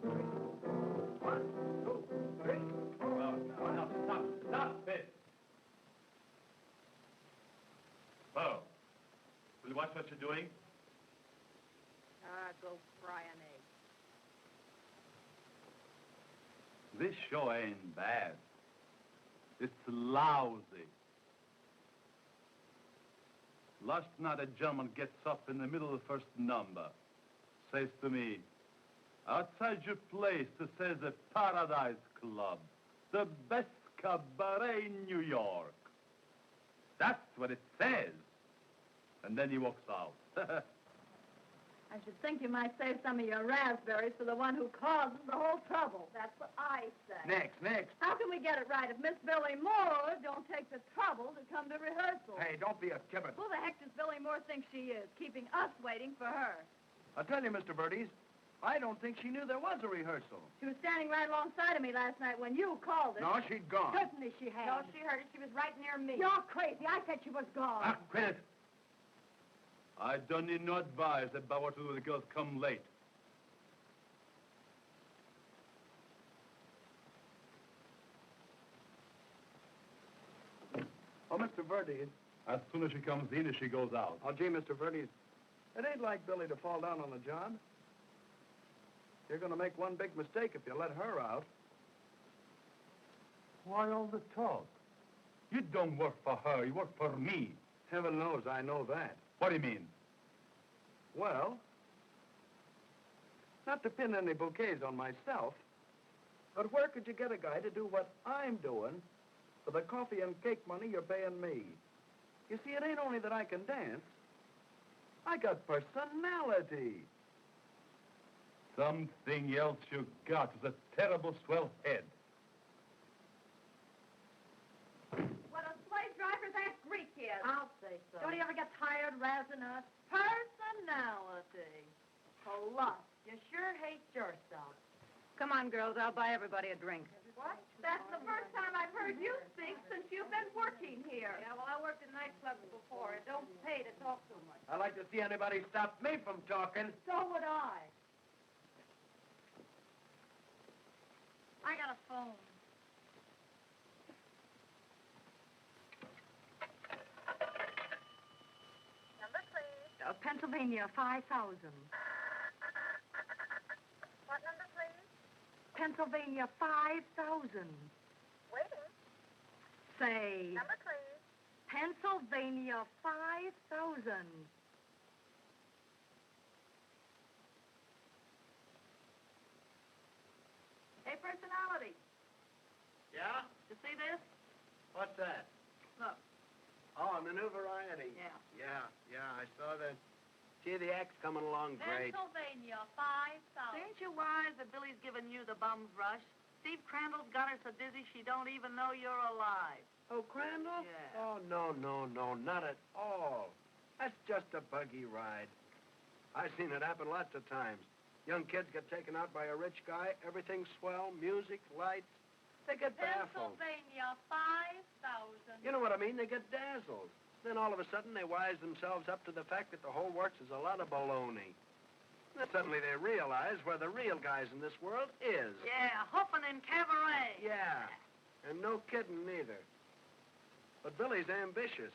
Broadway. 1, 2, 3. Well, now, stop it. Bo, will you watch what you're doing? Go fry an egg. This show ain't bad. It's lousy. Last night a gentleman gets up in the middle of the first number, says to me, outside your place, it says the Paradise Club, the best cabaret in New York. That's what it says. And then he walks out. I should think you might save some of your raspberries for the one who causes the whole trouble. That's what I say. Next. How can we get it right if Miss Billy Moore don't take the trouble to come to rehearsal? Hey, don't be a kibber. Who the heck does Billy Moore think she is, keeping us waiting for her? I'll tell you, Mr. Verdes, I don't think she knew there was a rehearsal. She was standing right alongside of me last night when you called her. No, she'd gone. Certainly she had. No, she heard it. She was right near me. You're crazy. I said she was gone. Ah, quit it. I don't need no advice about what to do when the girls come late. Oh, Mr. Verdes. As soon as she comes in, she goes out. Oh, gee, Mr. Verdes, it ain't like Billy to fall down on the job. You're going to make one big mistake if you let her out. Why all the talk? You don't work for her. You work for me. Heaven knows I know that. What do you mean? Well, not to pin any bouquets on myself, but where could you get a guy to do what I'm doing for the coffee and cake money you're paying me? You see, it ain't only that I can dance. I got personality. Something else you got is a terrible swell head. What a slave driver that Greek is. I'll say so. Don't he ever get tired razzing us? Personality. Plus, you sure hate yourself. Come on, girls. I'll buy everybody a drink. What? That's the first time I've heard you speak since you've been working here. Yeah, well, I worked in nightclubs before. It don't pay to talk so much. I'd like to see anybody stop me from talking. So would I. I got a phone. Number, please. Pennsylvania, 5,000. What number, please? Pennsylvania, 5,000. Waiting. Say, Number, please. Pennsylvania, 5,000. Hey, personality. Yeah? You see this? What's that? Look. Oh, the new variety. Yeah. Yeah, I saw that. Gee, the act's coming along great. Pennsylvania, 5,000. Ain't you wise that Billy's giving you the bum's rush? Steve Crandall's got her so dizzy she don't even know you're alive. Oh, Crandall? Yeah. Oh, no, not at all. That's just a buggy ride. I've seen it happen lots of times. Young kids get taken out by a rich guy, everything's swell, music, lights. They get baffled. Pennsylvania, 5,000. You know what I mean? They get dazzled. Then all of a sudden they wise themselves up to the fact that the whole works is a lot of baloney. Then suddenly they realize where the real guys in this world is. Yeah, hoofing in cabaret. Yeah, and no kidding neither. But Billy's ambitious.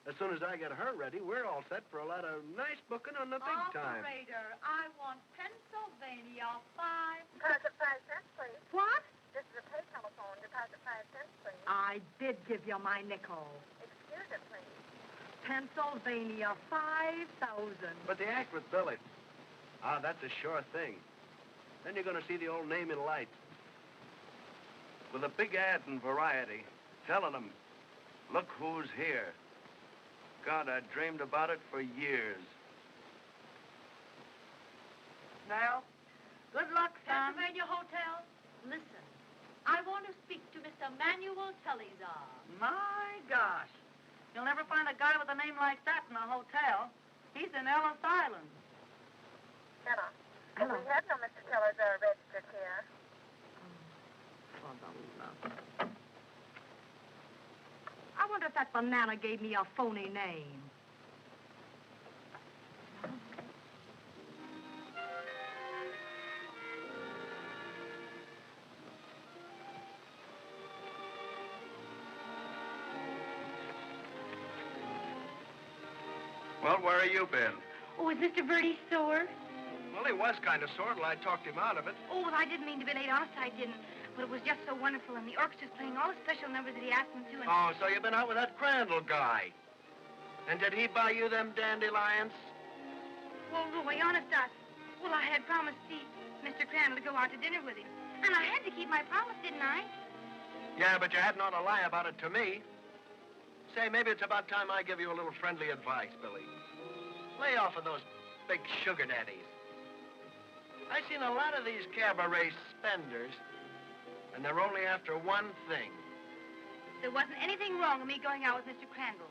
As soon as I get her ready, we're all set for a lot of nice booking on the big time. Operator, I want Pennsylvania, 5. Deposit 5 cents, please. What? This is a pay telephone. Deposit 5 cents, please. I did give you my nickel. Excuse it, please. Pennsylvania, 5,000. But the act with Billy, that's a sure thing. Then you're going to see the old name in lights. With a big ad in Variety, telling them, look who's here. God, I dreamed about it for years. Now, good luck, son. Pennsylvania Hotel, listen. I want to speak to Mr. Manuel Telizar. My gosh. You'll never find a guy with a name like that in a hotel. He's in Ellis Island. Hello. Hello. We have no Mr. Telizar registered here. I wonder if that banana gave me a phony name. Well, where have you been? Oh, is Mr. Birdie sore? Well, he was kind of sore till I talked him out of it. Oh, well, I didn't mean to be late. Honest, I didn't. But it was just so wonderful, and the orchestra's playing all the special numbers that he asked them to. And... Oh, so you've been out with that Crandall guy. And did he buy you them dandelions? Well, Roy, honest, I had promised Mr. Crandall to go out to dinner with him. And I had to keep my promise, didn't I? Yeah, but you hadn't ought to lie about it to me. Say, maybe it's about time I give you a little friendly advice, Billy. Lay off of those big sugar daddies. I've seen a lot of these cabaret spenders, and they're only after one thing. There wasn't anything wrong with me going out with Mr. Crandall.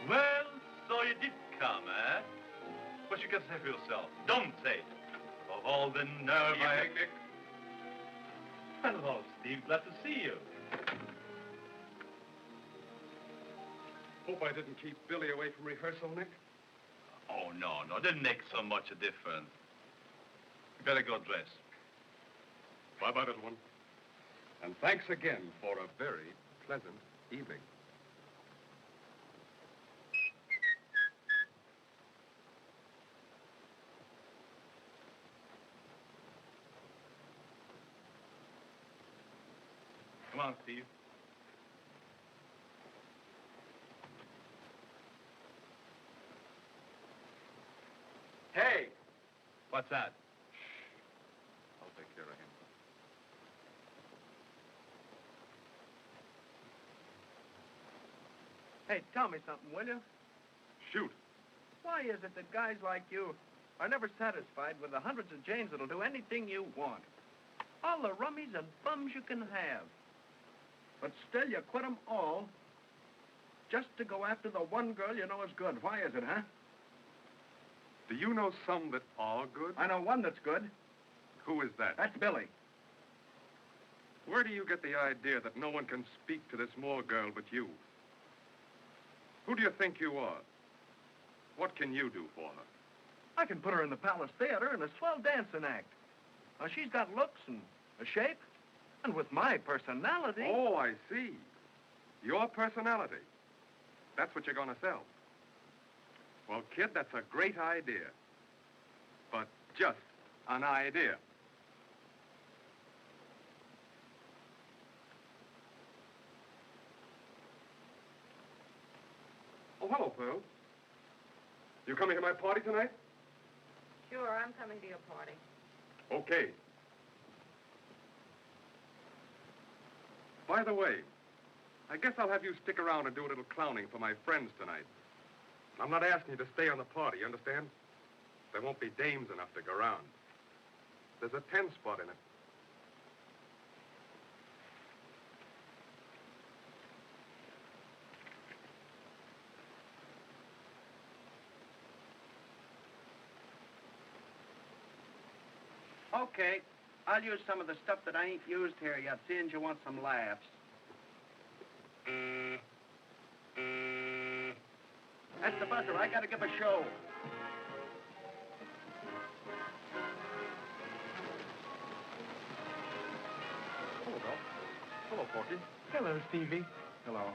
Well, so you did come, eh? What you got to say for yourself? Don't say it. Of all the nerve I... Nick. Hello, Steve. Glad to see you. Hope I didn't keep Billy away from rehearsal, Nick. Oh, no. Didn't make so much a difference. You better go dress. Bye-bye, little one. And thanks again for a very pleasant evening. Come on, Steve. Hey! What's that? I'll take care of him. Hey, tell me something, will you? Shoot. Why is it that guys like you are never satisfied with the hundreds of Janes that'll do anything you want? All the rummies and bums you can have. But still, you quit 'em all just to go after the one girl you know is good. Why is it, huh? Do you know some that are good? I know one that's good. Who is that? That's Billy. Where do you get the idea that no one can speak to this Moore girl but you? Who do you think you are? What can you do for her? I can put her in the Palace Theater in a swell dancing act. Now, she's got looks and a shape, and with my personality... Oh, I see. Your personality. That's what you're going to sell. Well, kid, that's a great idea. But just an idea. Oh, hello, Pearl. You coming to my party tonight? Sure, I'm coming to your party. Okay. By the way, I guess I'll have you stick around and do a little clowning for my friends tonight. I'm not asking you to stay on the party, you understand? There won't be dames enough to go around. There's a 10 spot in it. Okay, I'll use some of the stuff that I ain't used here yet, seeing you want some laughs. That's the buzzer. I gotta give a show. Hello, Doc. Hello, Porky. Hello, Stevie. Hello.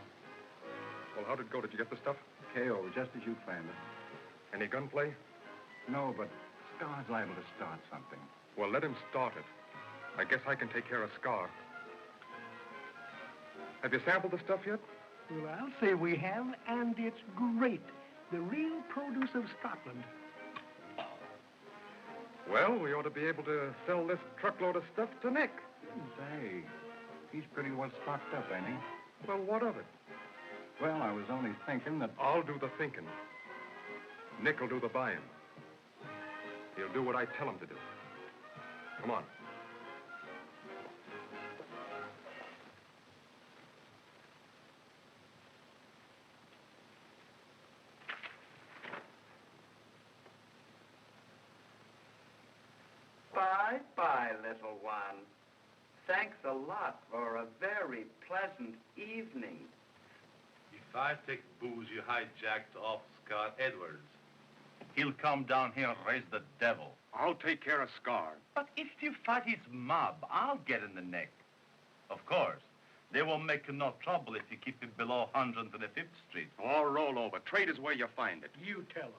Well, how did it go? Did you get the stuff? KO, just as you planned it. Any gunplay? No, but Scar's liable to start something. Well, let him start it. I guess I can take care of Scar. Have you sampled the stuff yet? Well, I'll say we have, and it's great. The real produce of Scotland. Well, we ought to be able to sell this truckload of stuff to Nick. Say, he's pretty well stocked up, ain't he? Well, what of it? Well, I was only thinking that... I'll do the thinking. Nick will do the buying. He'll do what I tell him to do. Come on. Bye-bye, little one. Thanks a lot for a very pleasant evening. If I take booze you hijacked off Scott Edwards, he'll come down here and raise the devil. I'll take care of Scar. But if you fight his mob, I'll get in the neck. Of course. They won't make you no trouble if you keep it below 125th Street. Or roll over. Trade is where you find it. You tell him.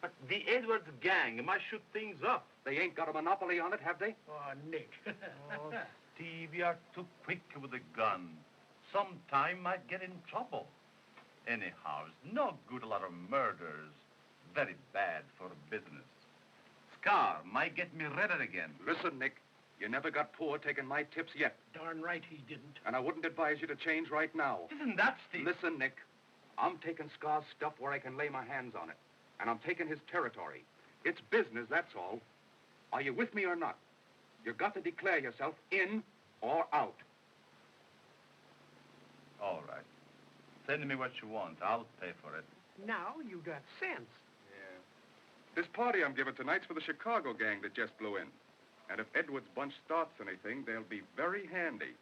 But the Edwards gang, it might shoot things up. They ain't got a monopoly on it, have they? Oh, Nick. Oh, Steve, you're too quick with a gun. Sometime might get in trouble. Anyhow, it's no good a lot of murders. Very bad for business. Scar might get me redder again. Listen, Nick. You never got poor taking my tips yet. Darn right he didn't. And I wouldn't advise you to change right now. Isn't that, Steve? Listen, Nick. I'm taking Scar's stuff where I can lay my hands on it. And I'm taking his territory. It's business, that's all. Are you with me or not? You've got to declare yourself in or out. All right. Send me what you want. I'll pay for it. Now you got sense. Yeah. This party I'm giving tonight's for the Chicago gang that just blew in. And if Edwards' bunch starts anything, they'll be very handy.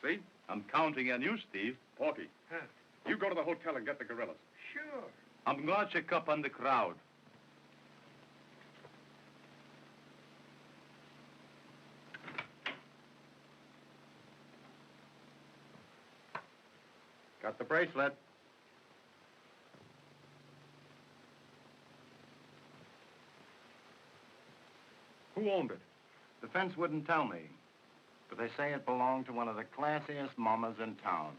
See? I'm counting on you, Steve. Porky. Huh. You go to the hotel and get the gorillas. Sure. I'm going to check up on the crowd. Got the bracelet. Who owned it? The fence wouldn't tell me, but they say it belonged to one of the classiest mamas in town.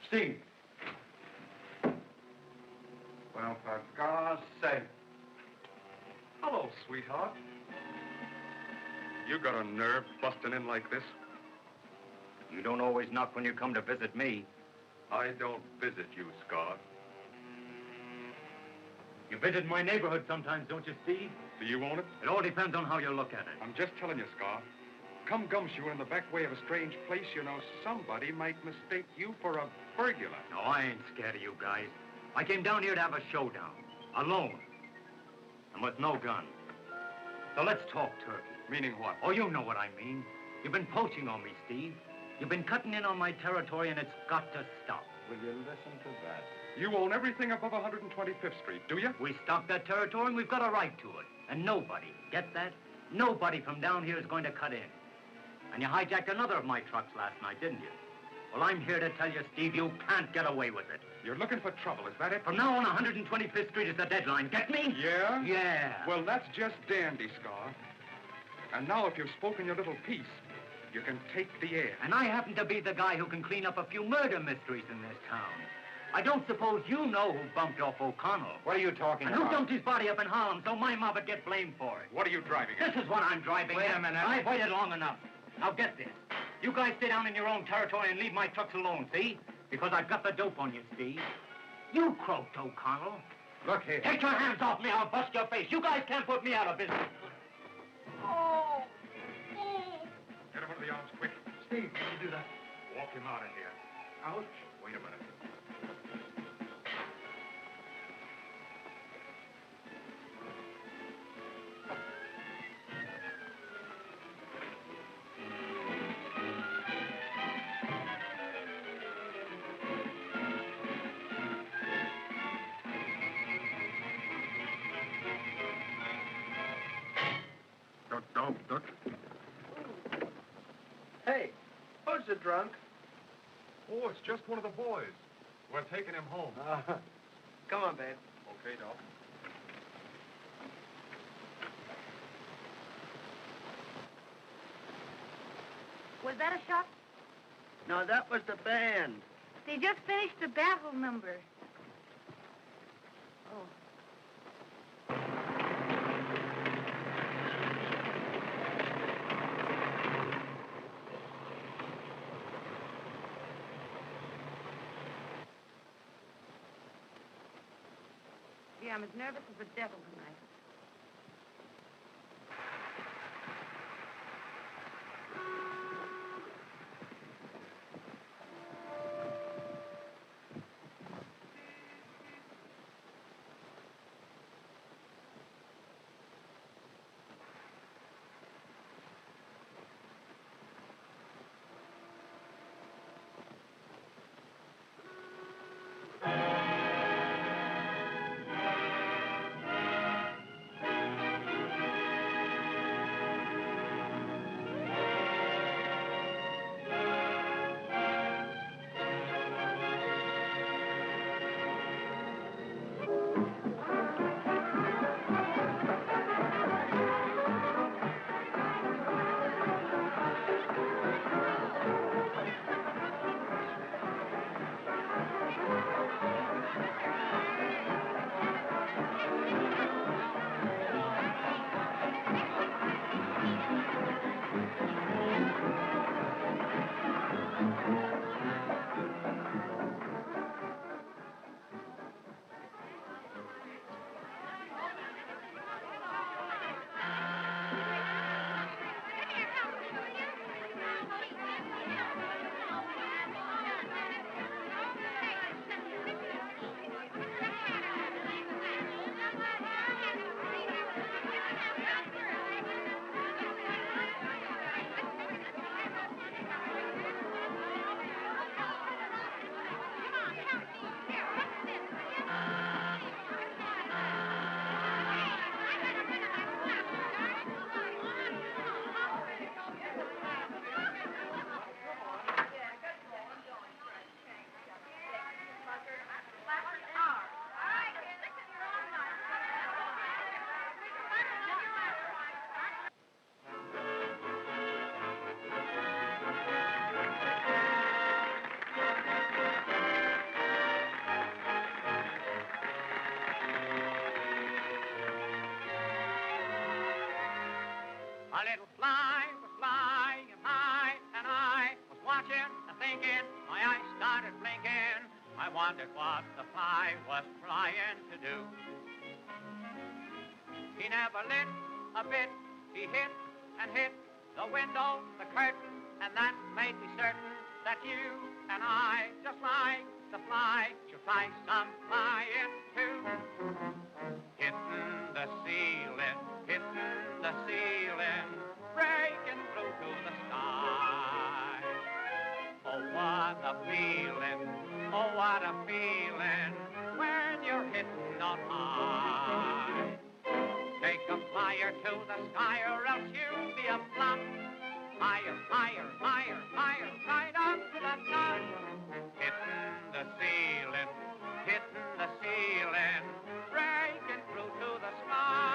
Steve. Well, for God's sake. Hello, sweetheart. You got a nerve busting in like this? You don't always knock when you come to visit me. I don't visit you, Scar. You visit my neighborhood sometimes, don't you, Steve? Do you own it? It all depends on how you look at it. I'm just telling you, Scar. Come gumshoe in the back way of a strange place, you know, somebody might mistake you for a burglar. No, I ain't scared of you guys. I came down here to have a showdown. Alone. And with no gun. So let's talk turkey. Meaning what? Oh, you know what I mean. You've been poaching on me, Steve. You've been cutting in on my territory, and it's got to stop. Will you listen to that? You own everything above 125th Street, do you? We stocked that territory, and we've got a right to it. And nobody, get that? Nobody from down here is going to cut in. And you hijacked another of my trucks last night, didn't you? Well, I'm here to tell you, Steve, you can't get away with it. You're looking for trouble, is that it? From now on, 125th Street is the deadline. Get me? Yeah? Yeah. Well, that's just dandy, Scar. And now, if you've spoken your little piece, you can take the air. And I happen to be the guy who can clean up a few murder mysteries in this town. I don't suppose you know who bumped off O'Connell. What are you talking And about? who dumped his body up in Harlem so my mob would get blamed for it. What are you driving at? This is what I'm driving Wait at. a minute. I've waited long enough. Now get this. You guys stay down in your own territory and leave my trucks alone, see? Because I've got the dope on you, Steve. You croaked O'Connell. Look here. Take your hands off me, I'll bust your face. You guys can't put me out of business. Oh. Get him under the arms, quick. Steve, can you do that? Walk him out of here. Ouch. Wait a minute. Duck. Hey, who's the drunk? Oh, it's just one of the boys. We're taking him home. Come on, babe. Okay, Doc. Was that a shot? No, that was the band. They just finished the battle number. Oh. Yeah, I'm as nervous as the devil tonight. A little fly was flying high, and I was watching and thinking. My eyes started blinking. I wondered what the fly was trying to do. He never lit a bit. He hit and hit the window, the curtain, and that made me certain that you and I, just like the fly, should fly some flying too. Hitting the ceiling, breaking through to the sky. Oh, what a feeling, oh, what a feeling, when you're hitting on high. Take a flyer to the sky or else you'll be a flop. Higher, higher, higher, higher, right up to the top. Hitting the ceiling, breaking through to the sky.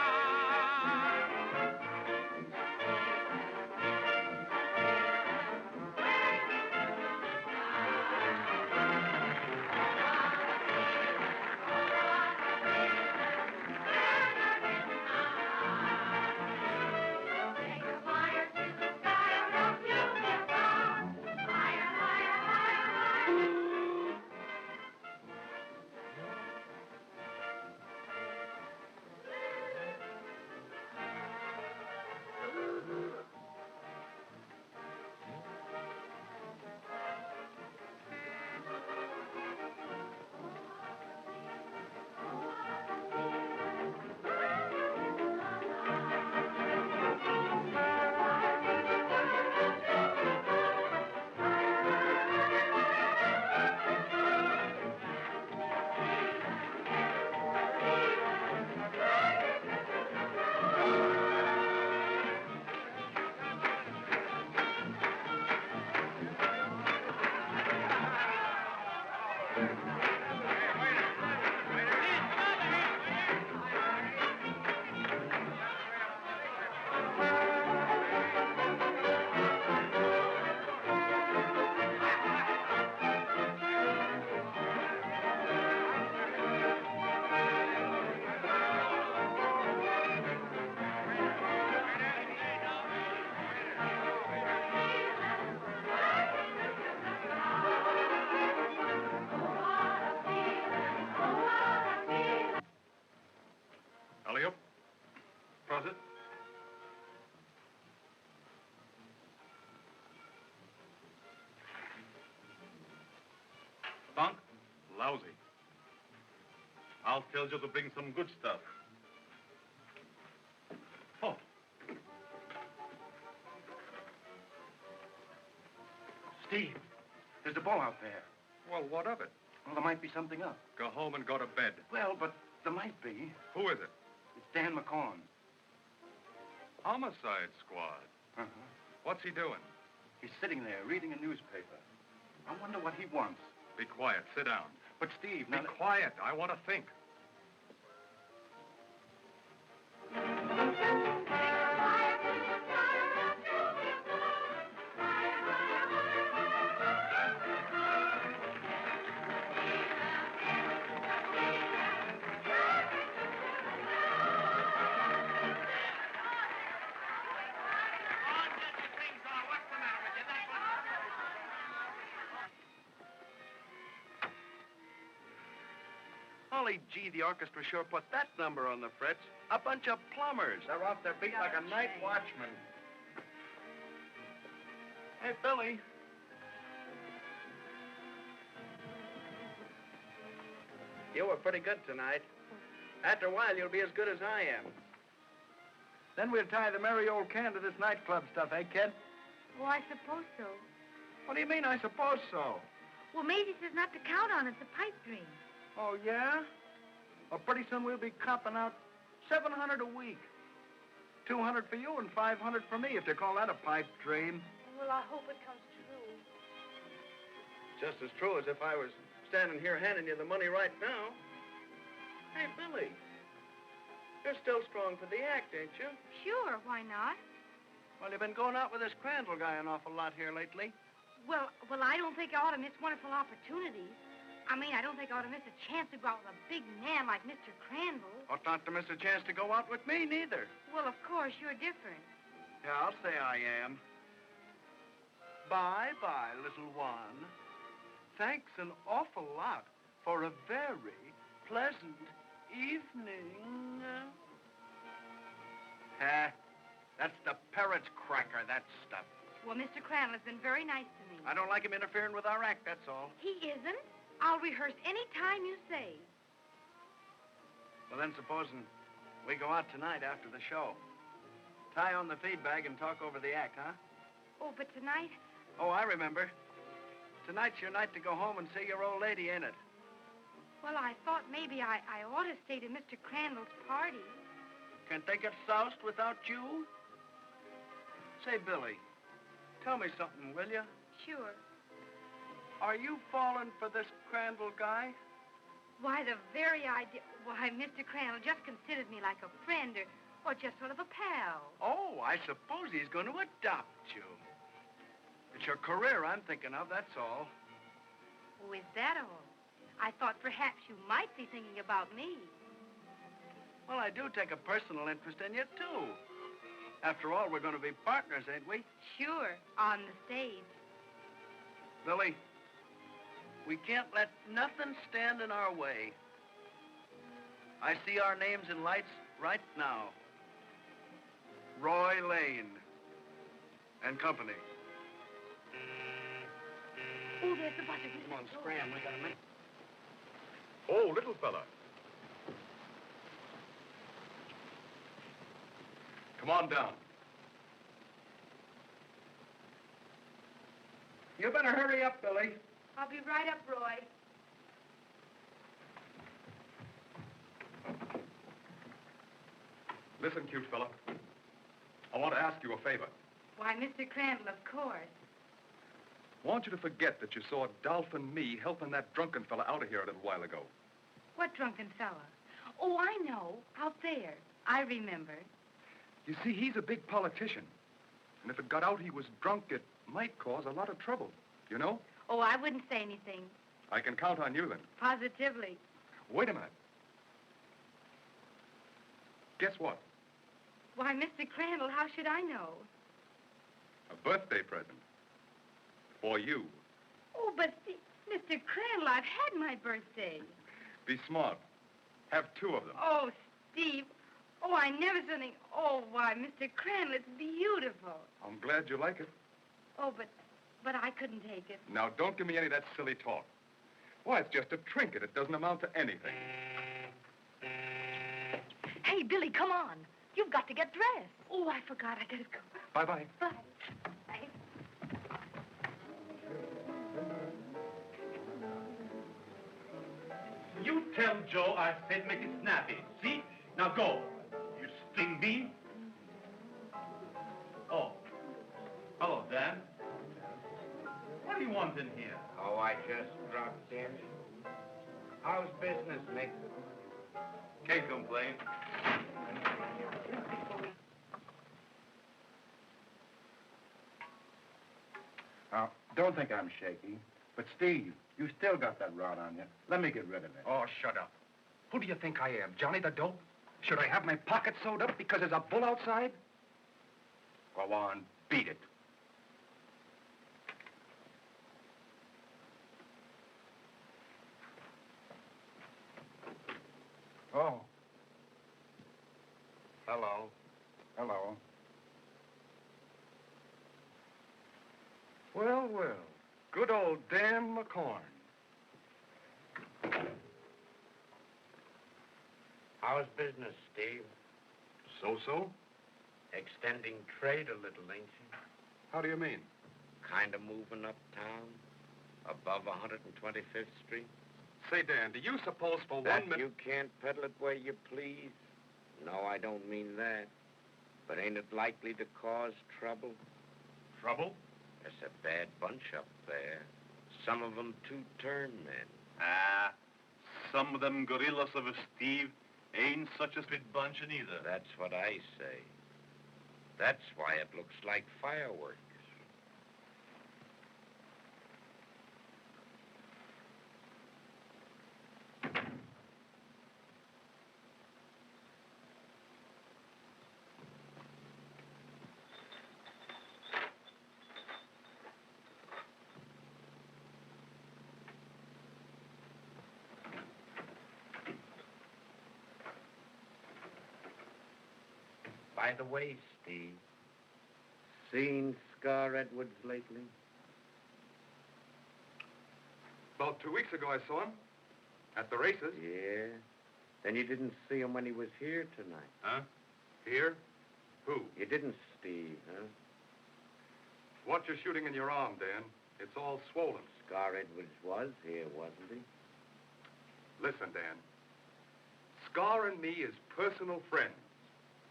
Alley-oop. Prosit. Funk? Lousy. I'll tell you to bring some good stuff. Oh. Steve, there's a ball out there. Well, what of it? Well, there might be something up. Go home and go to bed. Well, but there might be. Who is it? It's Dan McCorn. Homicide Squad. Uh-huh. What's he doing? He's sitting there reading a newspaper. I wonder what he wants. Be quiet. Sit down. But, Steve, Be quiet. I want to think. Golly gee, the orchestra sure put that number on the fritz. A bunch of plumbers. They're off their beat like a night watchman. Hey, Billy. You were pretty good tonight. After a while, you'll be as good as I am. Then we'll tie the merry old can to this nightclub stuff, eh, kid? Oh, I suppose so. What do you mean, I suppose so? Well, Maisie says not to count on it. It's a pipe dream. Oh, yeah? Well, pretty soon we'll be copping out $700 a week. 200 for you and 500 for me, if they call that a pipe dream. Well, I hope it comes true. Just as true as if I was standing here handing you the money right now. Hey, Billy. You're still strong for the act, ain't you? Sure, why not? Well, you've been going out with this Crandall guy an awful lot here lately. Well, I don't think I ought to miss wonderful opportunities. I mean, I don't think I ought to miss a chance to go out with a big man like Mr. Crandall. Ought not to miss a chance to go out with me, neither. Well, of course, you're different. Yeah, I'll say I am. Bye-bye, little one. Thanks an awful lot for a very pleasant evening. That's the parrot's cracker, that stuff. Well, Mr. Crandall has been very nice to me. I don't like him interfering with our act, that's all. He isn't. I'll rehearse any time you say. Well, then, supposing we go out tonight after the show. Tie on the feed bag and talk over the act, huh? Oh, but tonight... Oh, I remember. Tonight's your night to go home and see your old lady, ain't it? Well, I thought maybe I ought to stay to Mr. Crandall's party. Can't they get soused without you? Say, Billy, tell me something, will you? Sure. Are you falling for this Crandall guy? Why, the very idea... Why, Mr. Crandall just considered me like a friend or just sort of a pal. Oh, I suppose he's going to adopt you. It's your career I'm thinking of, that's all. Oh, is that all? I thought perhaps you might be thinking about me. Well, I do take a personal interest in you, too. After all, we're going to be partners, ain't we? Sure, on the stage. Billy, we can't let nothing stand in our way. I see our names in lights right now. Roy Lane and Company. Oh, there's the button. Come on, scram. We got a minute. Oh, little fella. Come on down. You better hurry up, Billy. I'll be right up, Roy. Listen, cute fella. I want to ask you a favor. Why, Mr. Crandall, of course. I want you to forget that you saw Dolph and me helping that drunken fella out of here a little while ago. What drunken fella? Oh, I know. Out there. I remember. You see, he's a big politician. And if it got out he was drunk, it might cause a lot of trouble, you know? Oh, I wouldn't say anything. I can count on you then. Positively. Wait a minute. Guess what? Why, Mr. Crandall, how should I know? A birthday present. For you. Oh, but Mr. Crandall, I've had my birthday. Be smart. Have 2 of them. Oh, Steve. Oh, I never saw anything. Oh, why, Mr. Crandall, it's beautiful. I'm glad you like it. Oh, but I couldn't take it. Now, don't give me any of that silly talk. Why, it's just a trinket. It doesn't amount to anything. Hey, Billy, come on. You've got to get dressed. Oh, I forgot. I gotta go. Bye-bye. Bye. Bye. You tell Joe I said make it snappy. See? Now go. You sting bean. Oh. Hello, Dan. What do you want in here? Oh, I just dropped in. How's business, Mick? Can't complain. Now, don't think I'm shaky. But, Steve, you still got that rod on you. Let me get rid of it. Oh, shut up. Who do you think I am, Johnny the Dope? Should I have my pockets sewed up because there's a bull outside? Go on, beat it. Oh. Hello. Hello. Well, well. Good old Dan McCorn. How's business, Steve? So-so? Extending trade a little, ain't you? How do you mean? Kind of moving uptown, above 125th Street. Say, Dan, do you suppose for That 1 minute... you can't peddle it where you please? No, I don't mean that. But ain't it likely to cause trouble? Trouble? There's a bad bunch up there. Some of them two-turn men. Ah, some of them gorillas of a Steve ain't such a fit bunch either. That's what I say. That's why it looks like fireworks. By the way, Steve, seen Scar Edwards lately? About 2 weeks ago, I saw him. At the races. Yeah? Then you didn't see him when he was here tonight. Huh? Here? Who? You didn't, Steve, huh? What you're shooting in your arm, Dan. It's all swollen. Scar Edwards was here, wasn't he? Listen, Dan. Scar and me is personal friends.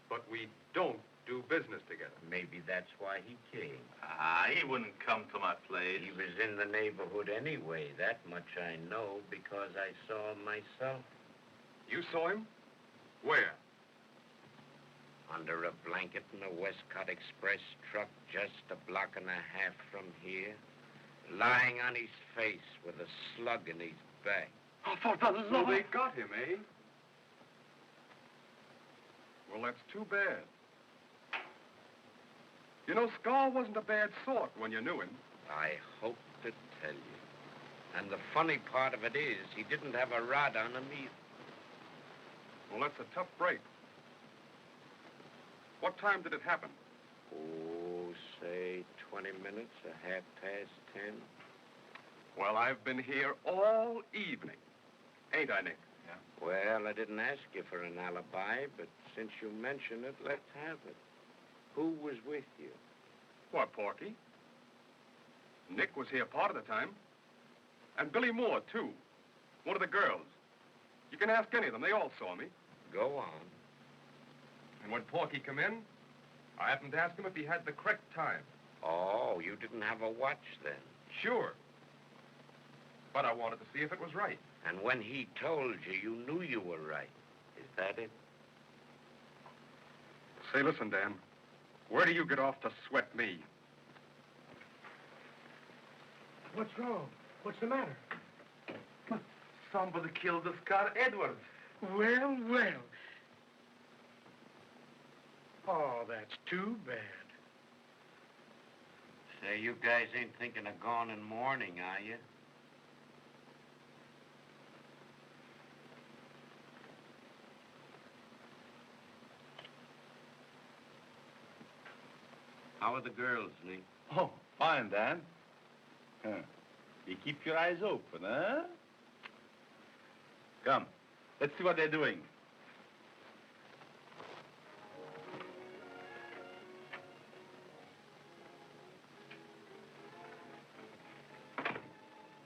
But we don't do business together. Maybe that's why he came. Ah, he wouldn't come to my place. He was in the neighborhood anyway. That much I know because I saw him myself. You saw him? Where? Under a blanket in a Westcott Express truck just a block and a half from here. Lying on his face with a slug in his back. Oh, for the So Lord! they got him, eh? Well, that's too bad. You know, Scar wasn't a bad sort when you knew him. I hope to tell you. And the funny part of it is, he didn't have a rod on him either. Well, that's a tough break. What time did it happen? Oh, say 20 minutes, a 10:30. Well, I've been here all evening. Ain't I, Nick? Well, I didn't ask you for an alibi, but since you mention it, let's have it. Who was with you? What, Porky? Nick was here part of the time. And Billy Moore, too. One of the girls. You can ask any of them. They all saw me. Go on. And when Porky come in, I happened to ask him if he had the correct time. Oh, you didn't have a watch then? Sure. But I wanted to see if it was right. And when he told you, you knew you were right. Is that it? Say, listen, Dan. Where do you get off to sweat me? What's wrong? What's the matter? Somebody killed the Scar Edwards. Well, well. Oh, that's too bad. Say, you guys ain't thinking of going in mourning, are you? How are the girls, Nick? Oh, fine, Dan. Huh. You keep your eyes open, huh? Come, let's see what they're doing.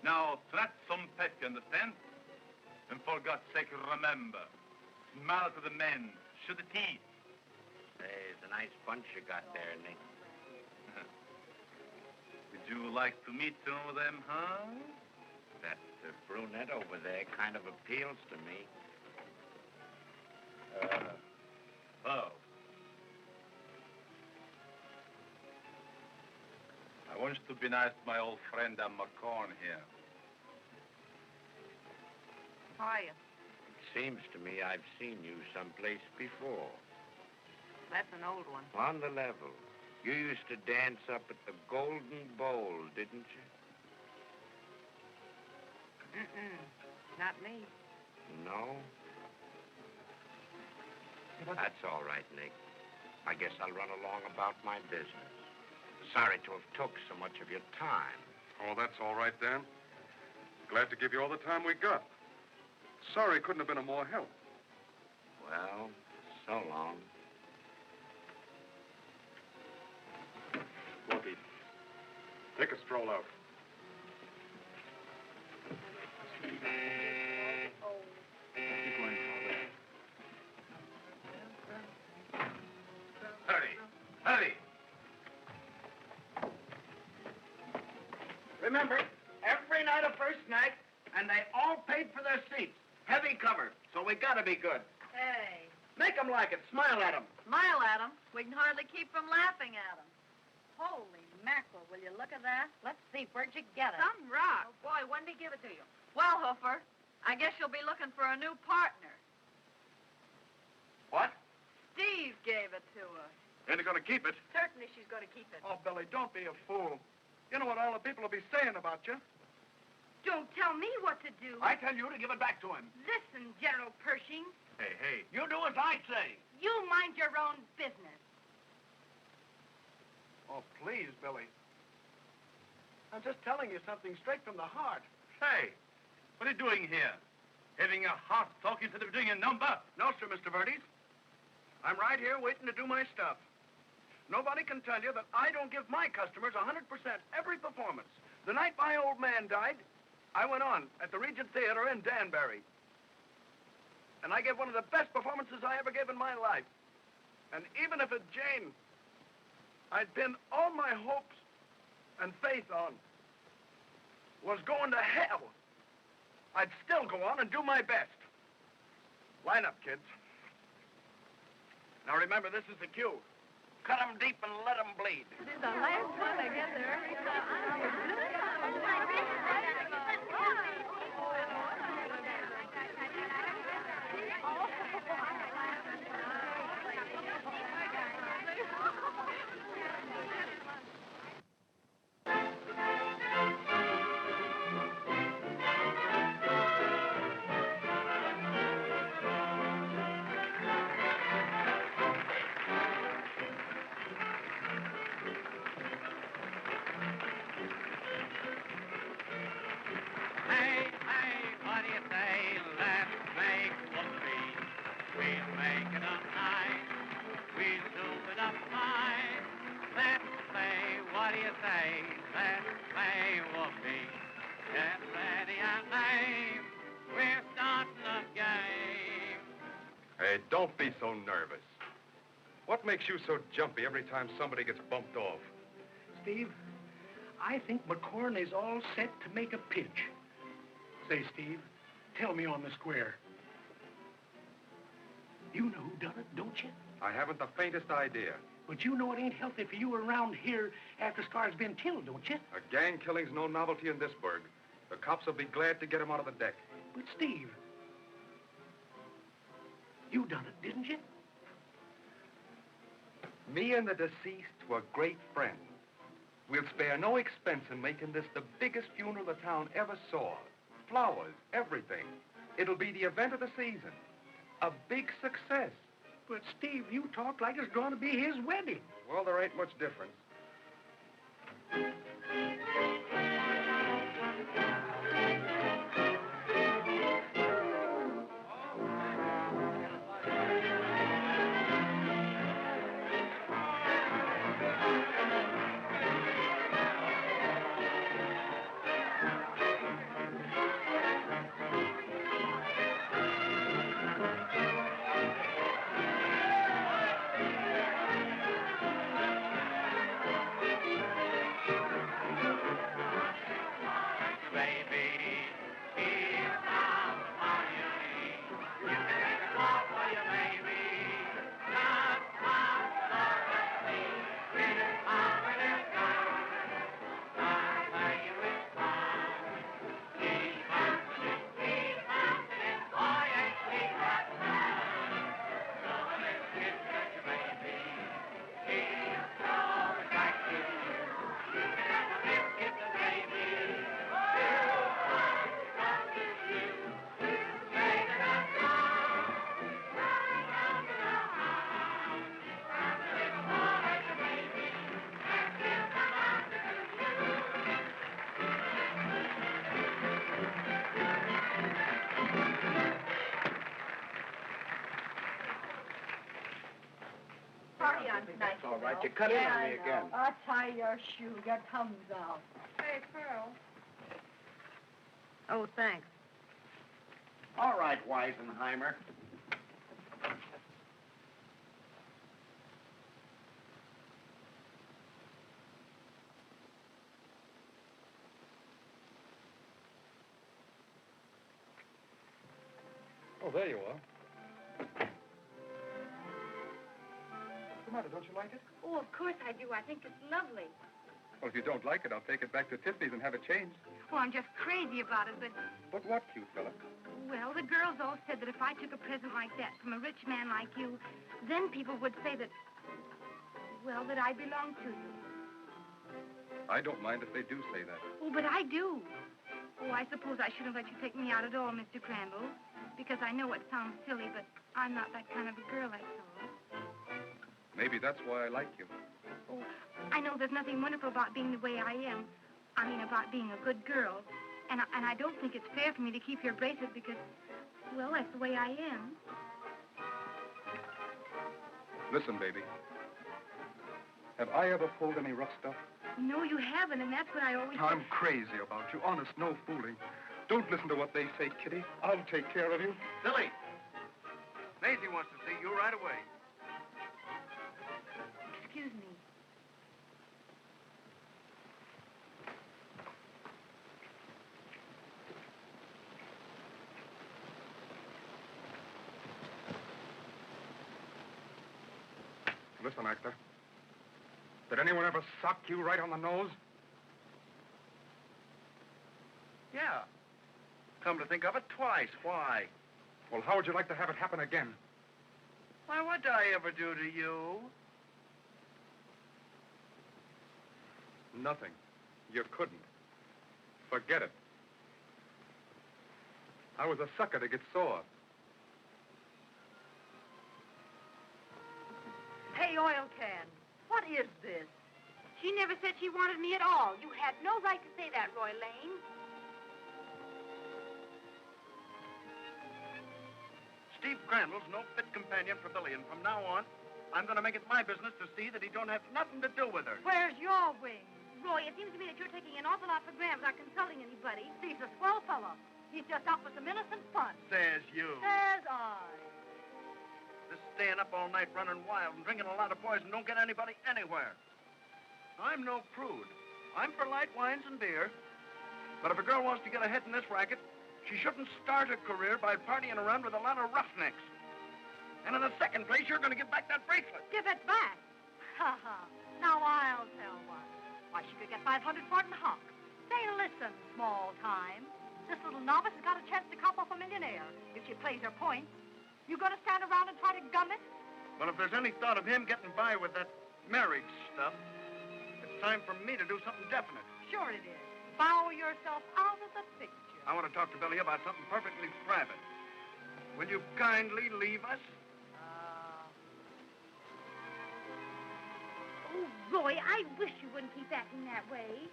Now, threat some pet, you understand? And for God's sake, remember, smile to the men, show the teeth. Hey, it's a nice bunch you got there, Nick. Would you like to meet some of them, huh? That brunette over there kind of appeals to me. Oh. I want you to be nice to my old friend McCorn here. How are you? It seems to me I've seen you someplace before. That's an old one. On the level. You used to dance up at the Golden Bowl, didn't you? Mm-mm. Not me. No? That's all right, Nick. I guess I'll run along about my business. Sorry to have took so much of your time. Oh, that's all right, Dan. Glad to give you all the time we got. Sorry couldn't have been of more help. Well, so long. Lucky. Take a stroll out. Hurry, hurry. Remember, every night a first night, and they all paid for their seats. Heavy cover, so we gotta be good. Hey, Make 'em like it. Smile at 'em. smile at him. We can hardly keep from laughing at him. Holy mackerel, will you look at that? Let's see, where'd you get it? Some rock. Oh, boy, when did he give it to you? Well, Hoofer, I guess you'll be looking for a new partner. What? Steve gave it to us. Ain't you gonna keep it? Certainly she's going to keep it. Oh, Billy, don't be a fool. You know what all the people will be saying about you. Don't tell me what to do. I tell you to give it back to him. Listen, General Pershing, Hey, you do as I say. you mind your own business. Oh, please, Billy. I'm just telling you something straight from the heart. Say, what are you doing here? Having a heart talk instead of doing a number? No, sir, Mr. Verdes. I'm right here waiting to do my stuff. Nobody can tell you that I don't give my customers 100% every performance. The night my old man died, I went on at the Regent Theater in Danbury. And I gave one of the best performances I ever gave in my life. And even if at Jane, I'd pinned all my hopes and faith on was going to hell, I'd still go on and do my best. Line up, kids. Now remember, this is the cue. Cut 'em deep and let 'em bleed. This is the last one to get there. Hey, hey, what do you say? Let's make whoopee. We'll make it up nice. We'll do it up fine. Let's play, what do you say? Let's play whoopee. Get ready and aim. We're starting the game. Hey, don't be so nervous. What makes you so jumpy every time somebody gets bumped off? Steve, I think McCorn is all set to make a pitch. Say, Steve, tell me on the square. You know who done it, don't you? I haven't the faintest idea. But you know it ain't healthy for you around here after Scar's been killed, don't you? A gang killing's no novelty in this burg. The cops will be glad to get him out of the deck. But, Steve, you done it, didn't you? Me and the deceased were great friends. We'll spare no expense in making this the biggest funeral the town ever saw. Flowers, everything. It'll be the event of the season. A big success. But, Steve, you talk like it's going to be his wedding. Well, there ain't much difference. right, you cut in on me again. I'll tie your shoe. Your tongue's out. Hey, Pearl. Oh, thanks. All right, Weisenheimer. Oh, there you are. What's the matter? Don't you like it? Oh, of course I do. I think it's lovely. Well, if you don't like it, I'll take it back to Tiffany's and have it changed. Oh, I'm just crazy about it, but, But what, cute fella? well, the girls all said that if I took a present like that from a rich man like you, then people would say that, well, that I belong to you. I don't mind if they do say that. Oh, but I do. Oh, I suppose I shouldn't let you take me out at all, Mr. Crandall, because I know it sounds silly, but I'm not that kind of a girl, that's all. Maybe that's why I like you. Oh, I know there's nothing wonderful about being the way I am. I mean, about being a good girl. And I don't think it's fair for me to keep your bracelet because, well, that's the way I am. Listen, baby. Have I ever pulled any rough stuff? No, you haven't, and that's what I always... I'm crazy about you. Honest, no fooling. Don't listen to what they say, Kitty. I'll take care of you. Billy! Maisie wants to see you right away. Excuse me. Listen, actor. Did anyone ever sock you right on the nose? Yeah. Come to think of it, twice. Why? Well, how would you like to have it happen again? Why, what did I ever do to you? Nothing. You couldn't. Forget it. I was a sucker to get sore. Hey, oil can. What is this? She never said she wanted me at all. You had no right to say that, Roy Lane. Steve Crandall's no fit companion for Billy, and from now on, I'm going to make it my business to see that he don't have nothing to do with her. Where's your wing? Roy, it seems to me that you're taking an awful lot for granted without consulting anybody. Steve's a swell fella. He's just out for some innocent fun. Says you. Says I. This staying up all night running wild and drinking a lot of poison don't get anybody anywhere. I'm no prude. I'm for light wines and beer. But if a girl wants to get ahead in this racket, she shouldn't start a career by partying around with a lot of roughnecks. And in the second place, you're going to give back that bracelet. Give it back. Ha ha. Now I'll tell one. Why, she could get 500 for it in hock. Say, listen, small time. This little novice has got a chance to cop off a millionaire if she plays her points. You gonna stand around and try to gum it? Well, if there's any thought of him getting by with that marriage stuff, it's time for me to do something definite. Sure it is. Bow yourself out of the picture. I want to talk to Billy about something perfectly private. Will you kindly leave us? Oh, Roy, I wish you wouldn't keep acting that way.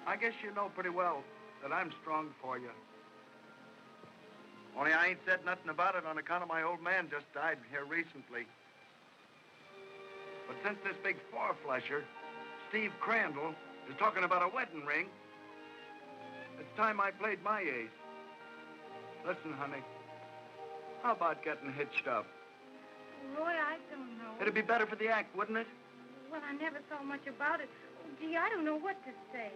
I guess you know pretty well that I'm strong for you. Only I ain't said nothing about it on account of my old man just died here recently. But since this big four-flusher, Steve Crandall, is talking about a wedding ring, it's time I played my ace. Listen, honey, how about getting hitched up? Roy, I don't know. It'd be better for the act, wouldn't it? Well, I never thought much about it. Oh, gee, I don't know what to say.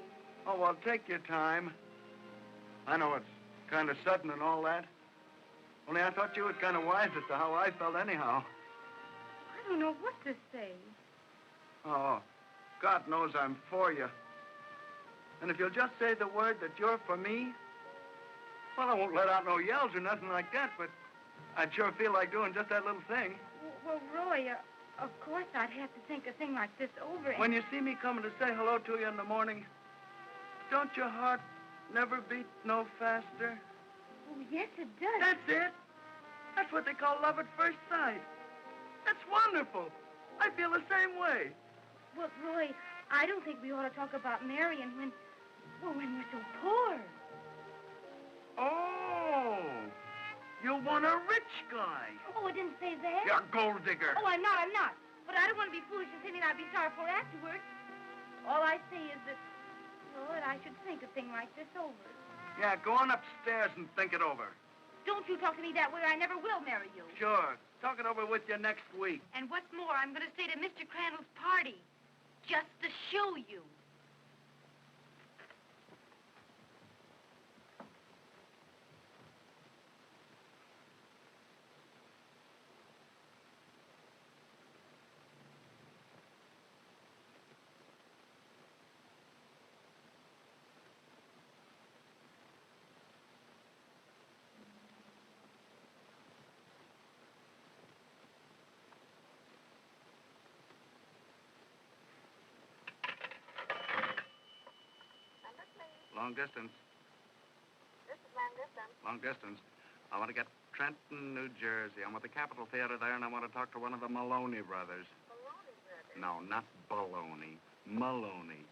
Oh, well, take your time. I know it's kind of sudden and all that. Only I thought you was kind of wise as to how I felt anyhow. I don't know what to say. Oh, God knows I'm for you. And if you'll just say the word that you're for me, well, I won't let out no yells or nothing like that, but I'd sure feel like doing just that little thing. Well, Roy, of course I'd have to think a thing like this over. When you see me coming to say hello to you in the morning, don't your heart never beat no faster? Oh, yes, it does. That's it. That's what they call love at first sight. That's wonderful. I feel the same way. Well, Roy, I don't think we ought to talk about marrying when we're so poor. Oh, you want a rich guy. Oh, I didn't say that. You're a gold digger. Oh, I'm not. But I don't want to be foolish and say me I'd be sorry for afterwards. All I say is that, well, that I should think a thing like this over. Yeah, go on upstairs and think it over. Don't you talk to me that way or I never will marry you. Sure. Talk it over with you next week. And what's more, I'm going to stay to Mr. Crandall's party just to show you. Long distance. This is long distance. Long distance. I want to get Trenton, New Jersey. I'm at the Capitol Theater there, and I want to talk to one of the Maloney brothers. Maloney brothers? No, not Baloney. Maloney.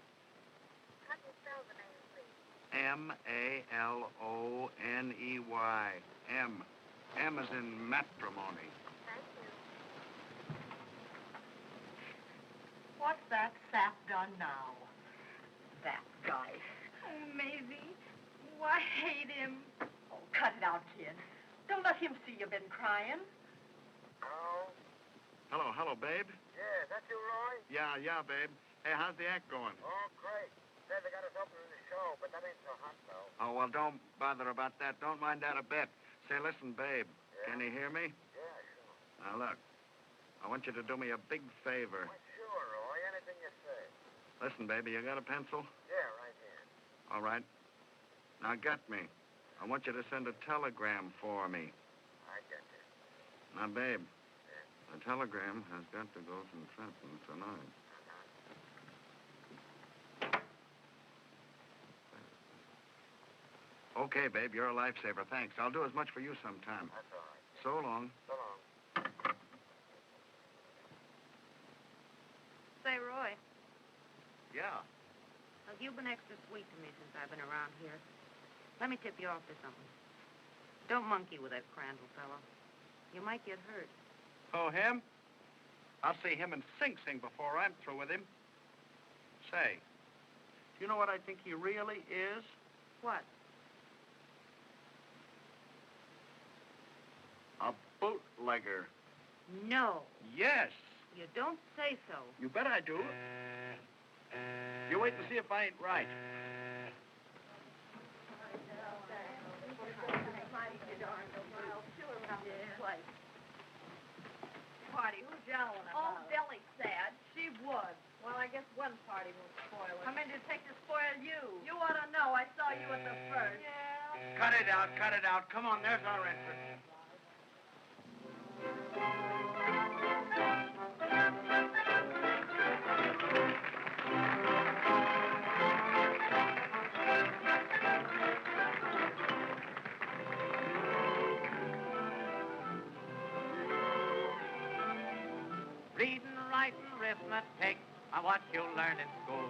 How do you spell the name, please? M-A-L-O-N-E-Y. M. M as in matrimony. Thank you. What's that sap done now? That guy. Oh, Maisie. Oh, I hate him. Oh, cut it out, kid. Don't let him see you've been crying. Hello? Hello, babe. Yeah, is that you, Roy? Yeah, babe. Hey, how's the act going? Oh, great. Said they got us opening the show, but that ain't so hot, though. Oh, well, don't bother about that. Don't mind that a bit. Say, listen, babe. Yeah? Can you hear me? Yeah, sure. Now, look. I want you to do me a big favor. Well, sure, Roy. Anything you say. Listen, baby, you got a pencil? Yeah, right here. All right. Now, get me. I want you to send a telegram for me. I get you. Now, babe, the telegram has got to go from Trenton tonight. Okay, babe, you're a lifesaver. Thanks. I'll do as much for you sometime. That's all right. So long. So long. Say, Roy, Yeah. look, you've been extra sweet to me since I've been around here. Let me tip you off to something. Don't monkey with that Crandall fellow. You might get hurt. Oh, him? I'll see him in Sing Sing before I'm through with him. Say, do you know what I think he really is? What? A bootlegger. No. Yes. You don't say so. You bet I do. You wait and see if I ain't right. Party, who's yelling about? Oh, Billy said. She would. Well, I guess one party will spoil it. Come in to take to spoil you. You ought to know. I saw you at the first. Yeah. Cut it out, cut it out. Come on, there's our entrance. Reading, writing, arithmetic are what you learn in school.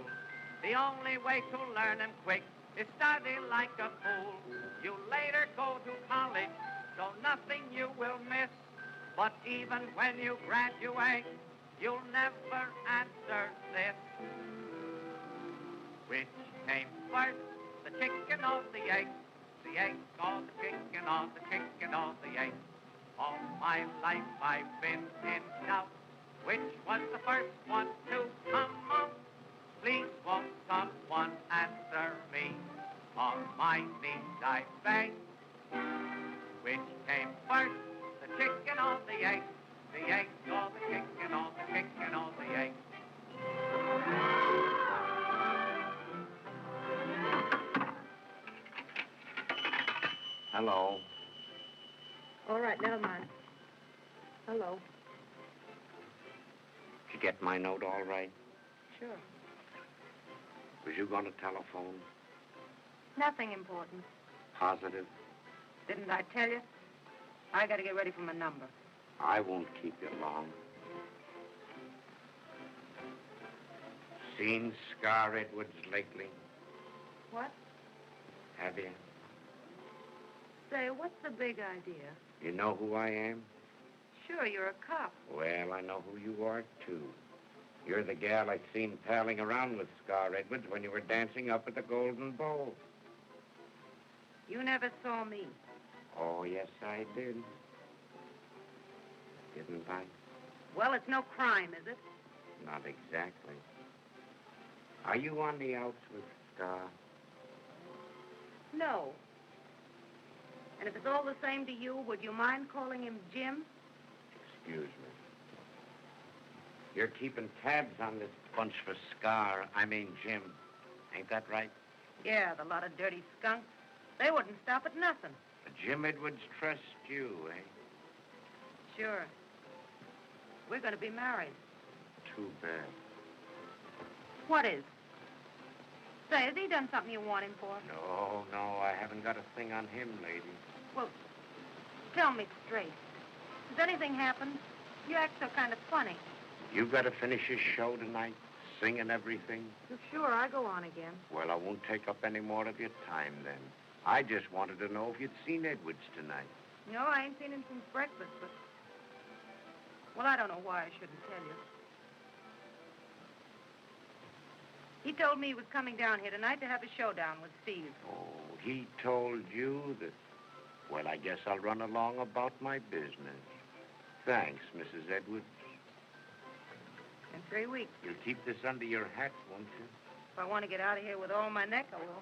The only way to learn 'em quick is study like a fool. You later go to college, so nothing you will miss. But even when you graduate, you'll never answer this. Which came first, the chicken or the egg? The egg or the chicken or the chicken or the egg? All my life I've been in doubt. Which was the first one to come up? Please won't someone answer me? On my knees I beg. Which came first, the chicken or the egg? The egg or the chicken or the chicken or the egg? Hello. All right, never mind. Hello. Did you get my note all right? Sure. Was you going to telephone? Nothing important. Positive? Didn't I tell you? I got to get ready for my number. I won't keep you long. Seen Scar Edwards lately? What? Have you? Say, what's the big idea? You know who I am? Sure, you're a cop. Well, I know who you are, too. You're the gal I seen palling around with Scar Edwards when you were dancing up at the Golden Bowl. You never saw me. Oh, yes, I did. Didn't I? Well, it's no crime, is it? Not exactly. Are you on the outs with Scar? No. And if it's all the same to you, would you mind calling him Jim? Excuse me. You're keeping tabs on this bunch for Scar. I mean Jim. Ain't that right? Yeah, the lot of dirty skunks. They wouldn't stop at nothing. Jim Edwards trusts you, eh? Sure. We're going to be married. Too bad. What is? Say, has he done something you want him for? No, I haven't got a thing on him, lady. Well, tell me straight. Has anything happened? You act so kind of funny. You got to finish his show tonight, sing and everything? Sure, I go on again. Well, I won't take up any more of your time then. I just wanted to know if you'd seen Edwards tonight. No, I ain't seen him since breakfast, but... Well, I don't know why I shouldn't tell you. He told me he was coming down here tonight to have a showdown with Steve. Oh, he told you that... Well, I guess I'll run along about my business. Thanks, Mrs. Edwards. In 3 weeks. You'll keep this under your hat, won't you? If I want to get out of here with all my neck, I will.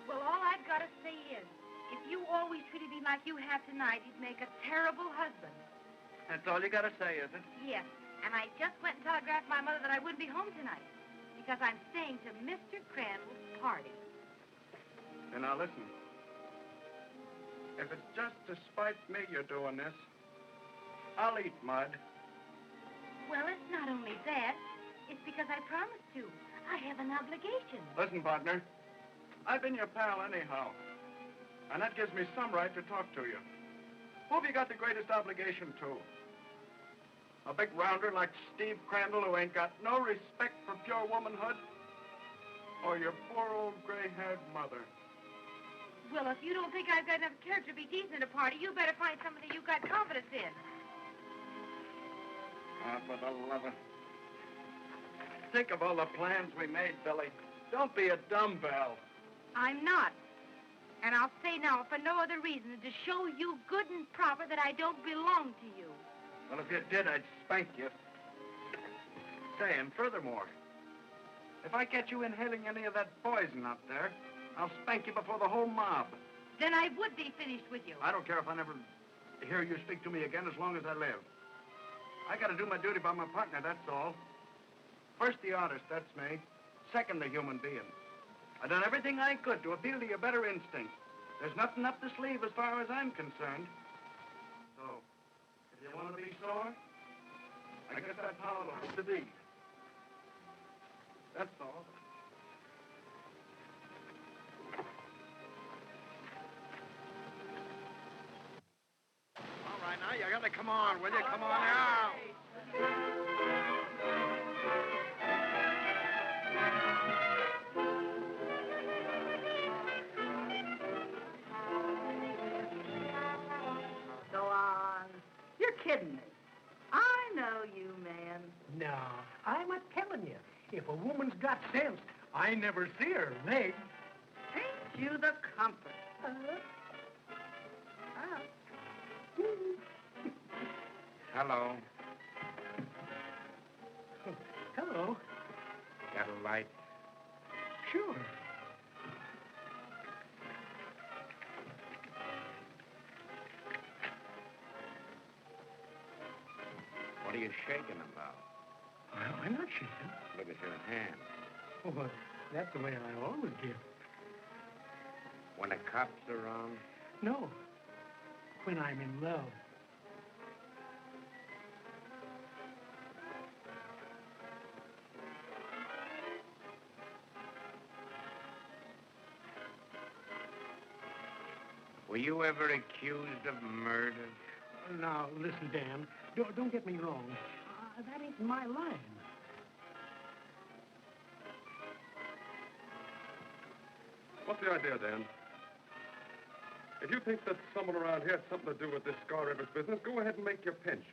Well, all I've got to say is, if you always treated me like you have tonight, you'd make a terrible husband. That's all you got to say, is it? Yes, and I just went and telegraphed my mother that I wouldn't be home tonight because I'm staying to Mr. Crandall's party. And now listen. If it's just to spite me you're doing this, I'll eat mud. Well, it's not only that. It's because I promised to. I have an obligation. Listen, partner. I've been your pal anyhow. And that gives me some right to talk to you. Who have you got the greatest obligation to? A big rounder like Steve Crandall who ain't got no respect for pure womanhood? Or your poor old gray-haired mother? Well, if you don't think I've got enough character to be decent at a party, you better find somebody you've got confidence in. Ah, for the love of... Think of all the plans we made, Billy. Don't be a dumbbell. I'm not. And I'll say now, for no other reason than to show you good and proper that I don't belong to you. Well, if you did, I'd spank you. Say, and furthermore, if I catch you inhaling any of that poison up there, I'll spank you before the whole mob. Then I would be finished with you. I don't care if I never hear you speak to me again as long as I live. I gotta do my duty by my partner, that's all. First the artist, that's me. Second the human being. I've done everything I could to appeal to your better instinct. There's nothing up the sleeve as far as I'm concerned. So, if you want to be sore, I guess that towel will to thee. That's all. All right, now you gotta come on, will you? Come on now. Go on. You're kidding me. I know you, man. No, I'm a telling you. If a woman's got sense, I never see her legs. Ain't you the comfort? Hello. Hello. Got a light? Sure. What are you shaking about? Well, I'm not shaking. Look at your hand. Oh, that's the way I always give. When the cops are around? No. When I'm in love. Were you ever accused of murder? Now, listen, Dan. Don't get me wrong. That ain't my line. What's the idea, Dan? If you think that someone around here had something to do with this Scar Rivers business, go ahead and make your pinch.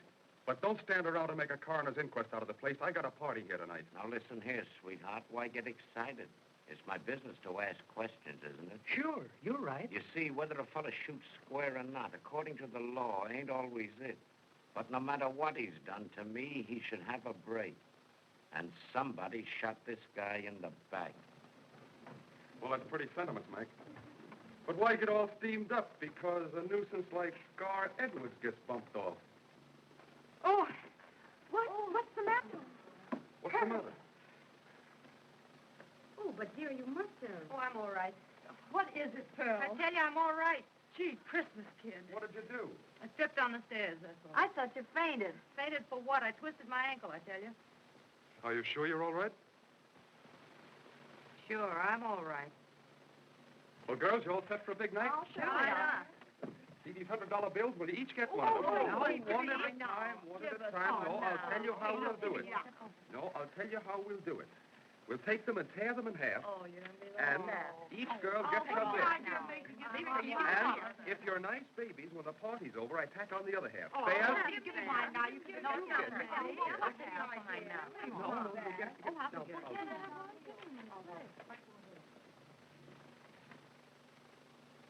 But don't stand around and make a coroner's inquest out of the place. I got a party here tonight. Now, listen here, sweetheart. Why get excited? It's my business to ask questions, isn't it? Sure, you're right. You see, whether a fella shoots square or not, according to the law, ain't always it. But no matter what he's done to me, he should have a break. And somebody shot this guy in the back. Well, that's pretty sentiments, Mike. But why get all steamed up? Because a nuisance like Scar Edwards gets bumped off. Oh, what's the matter? What's the matter? Oh, but dear, you must have. Oh, I'm all right. What is it, Pearl? I tell you, I'm all right. Gee, Christmas, kid. What did you do? I stepped on the stairs, that's all. I thought you fainted. Fainted for what? I twisted my ankle, I tell you. Are you sure you're all right? Sure, I'm all right. Well, girls, you all set for a big night? Oh, sure. Why not? See these $100 bills? We'll each get one of them. Oh, Now, please, one at please, a no. time, one at Give a us time. one No, I'll now. tell you how we'll do it. Yeah. No, I'll tell you how we'll do it. We'll take them and tear them in half. Oh, you're going to be And like that. each girl gets her bit. And if you're nice babies, when the party's over, I tack on the other half. Fair? You give me mine now. You give me mine now. No, you get no,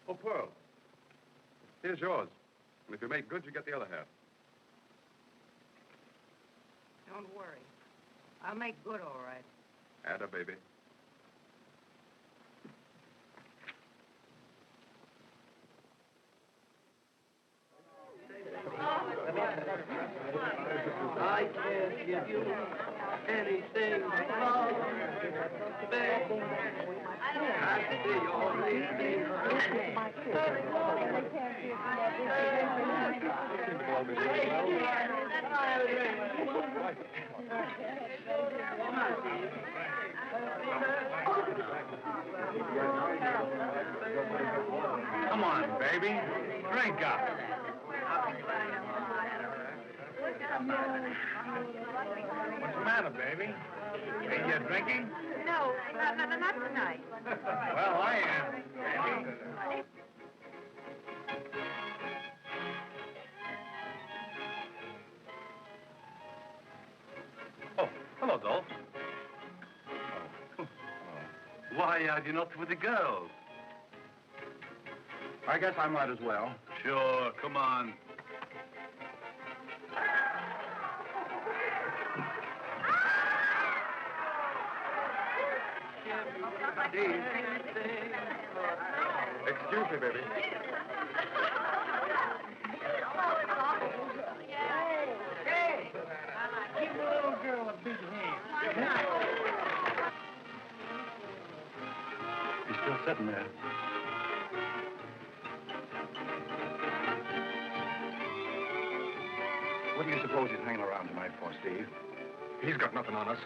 Oh, Pearl. Here's yours. And if you make good, you get the other half. Don't worry. I'll make good, all right. Atta, baby. I can't give you anything but baby. I see your baby. Drink up. What's the matter, baby? Ain't you drinking? No, not tonight. Well, I am, baby. Oh, hello, Dolph. Why are you not with the girls? I guess I might as well. Sure, come on. Excuse me, baby. Hey! Give the little girl a big hand. He's still sitting there. What do you suppose he's hanging around tonight for, Steve? He's got nothing on us.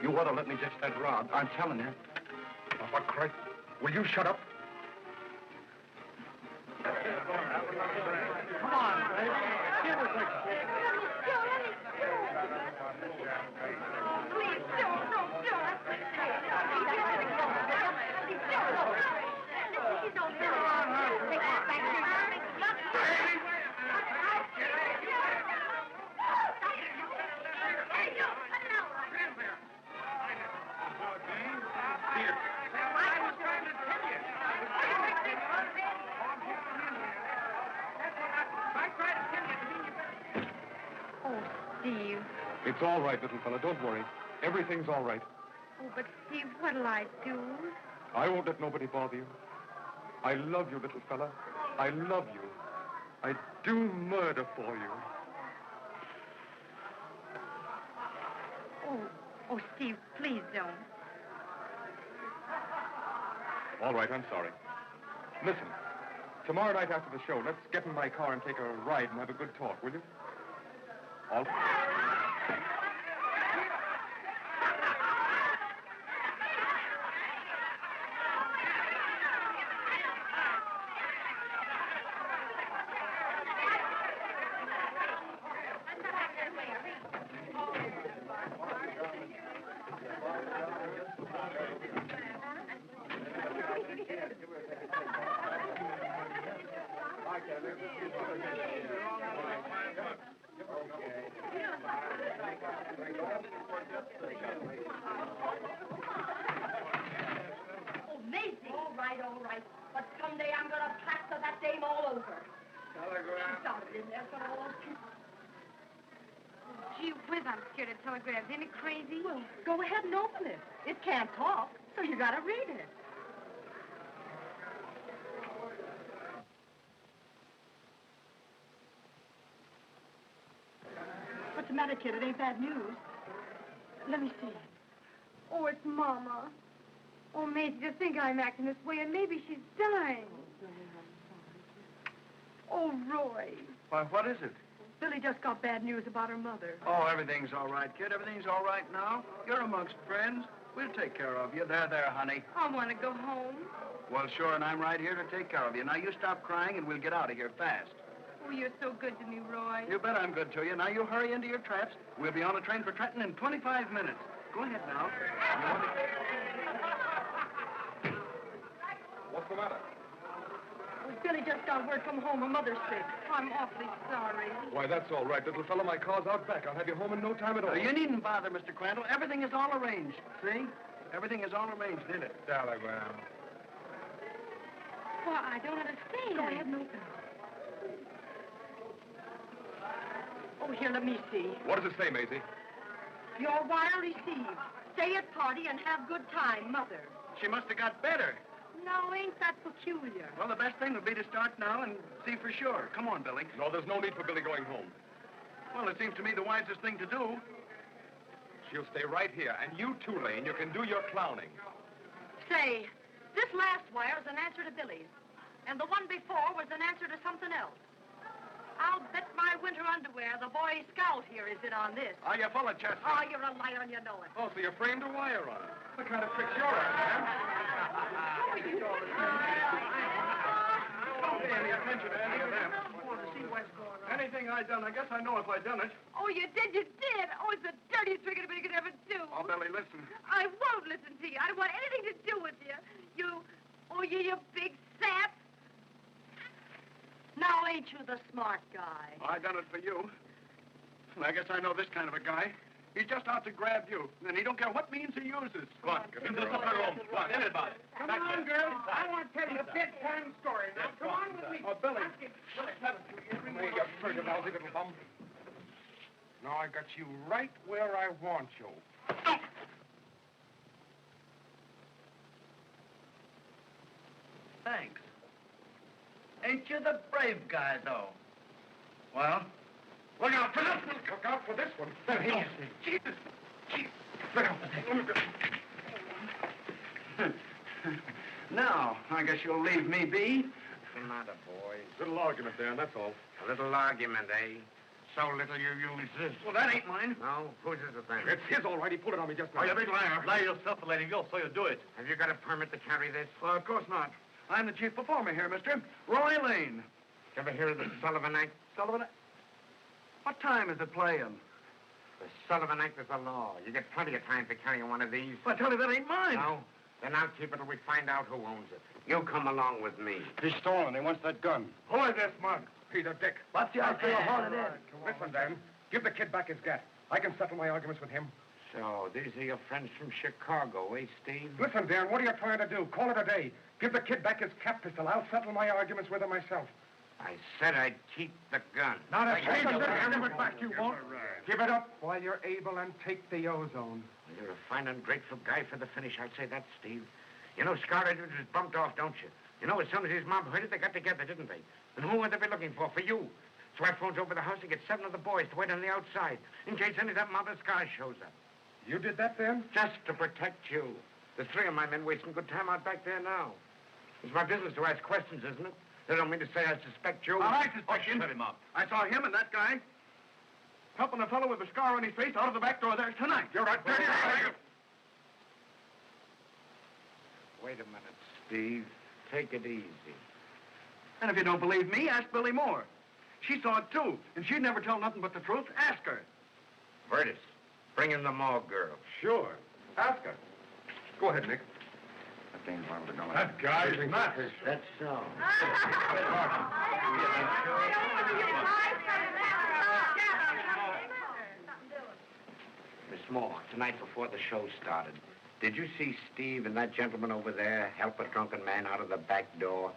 You ought to let me ditch that rod. I'm telling you. Oh, for Christ, will you shut up? Come on, baby. Give us a kick. Please, don't do it. Please don't do it. Take that back here. Hey, you, cut it out. Oh, Steve. It's all right, little fella. Don't worry. Everything's all right. Oh, but Steve, what'll I do? I won't let nobody bother you. I love you, little fella. I love you. I'd do murder for you. Oh, Steve, please don't. All right, I'm sorry. Listen, tomorrow night after the show, let's get in my car and take a ride and have a good talk, will you? All Oh, Maisie. All right. But someday I'm going to plaster that dame all over. Telegram. She started in there for all those people. Gee whiz, I'm scared of telegrams. Ain't it crazy? Well, go ahead and open it. It can't talk, so you got to read it. What's the matter, kid? It ain't bad news. Let me see. Oh, it's Mama. Oh, Maisie, to think I'm acting this way, and maybe she's dying. Oh, Roy. Why, what is it? Billy just got bad news about her mother. Oh, everything's all right, kid. Everything's all right now. You're amongst friends. We'll take care of you. There, honey. I want to go home. Well, sure, and I'm right here to take care of you. Now, you stop crying, and we'll get out of here fast. Oh, you're so good to me, Roy. You bet I'm good to you. Now, you hurry into your traps. We'll be on a train for Trenton in 25 minutes. Go ahead now. What's the matter? Oh, Billy just got word from home. Her mother's sick. I'm awfully sorry. Why, that's all right, little fella. My car's out back. I'll have you home in no time at all. You needn't bother, Mr. Crandall. Everything is all arranged. See? Everything is all arranged, isn't it? Telegram. Well, I don't understand. Go ahead and open it. Oh, here, let me see. What does it say, Maisie? Your wire received. Stay at party and have good time, Mother. She must have got better. No, ain't that peculiar? Well, the best thing would be to start now and see for sure. Come on, Billy. No, there's no need for Billy going home. Well, it seems to me the wisest thing to do. She'll stay right here. And you too, Lane. You can do your clowning. Say, this last wire is an answer to Billy's. And the one before was an answer to something else. I'll bet my winter underwear the boy scout here is in on this. Are you full of chestnut? Oh, you're a liar and you know it. Oh, so you framed a wire on it. What kind of tricks you're at, man? pay any attention to any of them. Anything I done, I guess I know if I done it. Oh, you did, you did. Oh, it's the dirtiest trick anybody could ever do. Oh, Billy, listen. I won't listen to you. I don't want anything to do with you. You big sap. Now, ain't you the smart guy? I done it for you. And I guess I know this kind of a guy. He's just out to grab you, and he don't care what means he uses. Come on, get into the supper room. Come on, everybody. Come on, girls. I want to tell you a bedtime story. Now, come on with me. Oh, Billy. You pretty lousy little bum. Now I got you right where I want you. Thanks. Ain't you the brave guy, though? Well, look out for this one. Look out for this one. Jesus. Look out for this. Now, I guess you'll leave me be. What's the matter, boys? Little argument there, that's all. A little argument, eh? So little you use this. Well, that ain't mine. No? Whose is it then? It's his, all right. He pulled it on me just now. Oh, you big liar. Lie yourself and let him go, so you do it. Have you got a permit to carry this? Well, of course not. I'm the chief performer here, mister. Roy Lane. You ever hear of the Sullivan Act? Sullivan? What time is it playing? The Sullivan Act is a law. You get plenty of time for carrying one of these. Well, I tell you, that ain't mine. No? Then I'll keep it till we find out who owns it. You come along with me. He's stolen. He wants that gun. Who is this mug? He's a dick. What's the idea of hauling it in? Listen, Dan. Give the kid back his gat. I can settle my arguments with him. So, these are your friends from Chicago, eh, Steve? Listen, Dan, what are you trying to do? Call it a day. Give the kid back his cap pistol. I'll settle my arguments with him myself. I said I'd keep the gun. Not a second. Give it back, you won't. Give it up while you're able and take the ozone. You're a fine, ungrateful guy for the finish. I'll say that, Steve. You know, Scarlett was bumped off, don't you? You know, as soon as his mob heard it, they got together, didn't they? And who would they be looking for? For you. So I phones over the house to get 7 of the boys to wait on the outside in case any of that mob of Scar shows up. You did that, then? Just to protect you. There's 3 of my men wasting good time out back there now. It's my business to ask questions, isn't it? They don't mean to say I suspect you. I suspect him. Shut him up. I saw him and that guy helping a fellow with a scar on his face out of the back door there tonight. You're a dirty liar. Wait a minute, Steve. Take it easy. And if you don't believe me, ask Billy Moore. She saw it, too, and she'd never tell nothing but the truth. Ask her. Vertus, bring in the Moore girl. Sure. Ask her. Go ahead, Nick. That thing's liable to go. That guy's nuts. That's so. Miss Moore, tonight before the show started, did you see Steve and that gentleman over there help a drunken man out of the back door?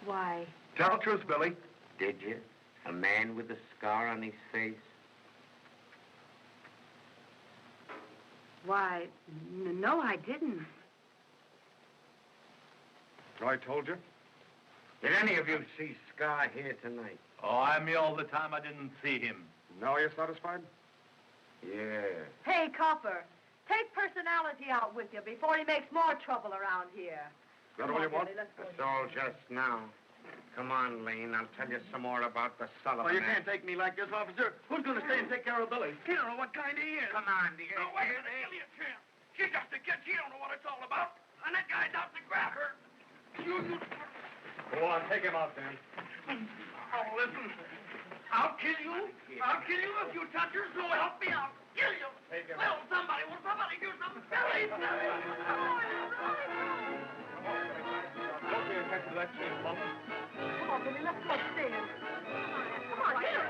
Why? Tell the truth, Billy. Did you? A man with a scar on his face? Why, no, I didn't. I told you. Did any of you see Scar here tonight? Oh, I'm here all the time. I didn't see him. Now you're satisfied? Yeah. Hey, Copper, take personality out with you before he makes more trouble around here. Is that all you want? That's all just now. Come on, Lane. I'll tell you some more about the Sullivan. Oh, you can't take me like this, officer. Who's going to stay and take care of Billy? He don't know what kind he is. Come on, dear. No, wait a minute. Give me a chance. She's just a kid. She don't know what it's all about. And that guy's out to grab her. Go on, take him out, then. Oh, listen. I'll kill you. I'll kill you if you touch her, so help me out. Kill you. Well, somebody do something. Billy, Billy. Don't pay attention to that chief, Bump. Come on, Billy, let's go upstairs. Come on, get her.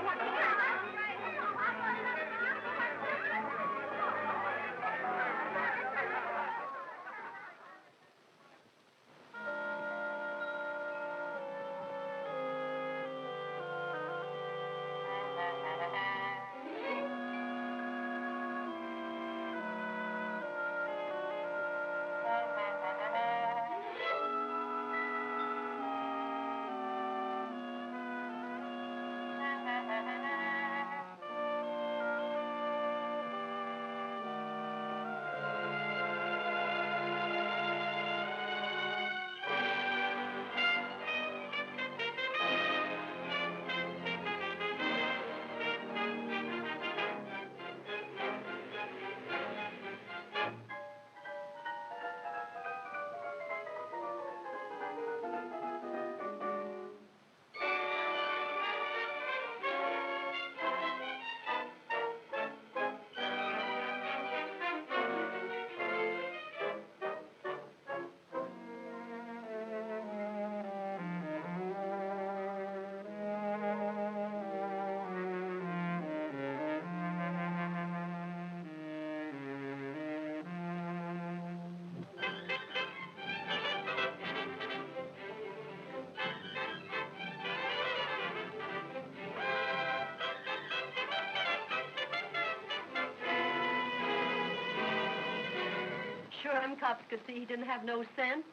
Them cops could see he didn't have no sense.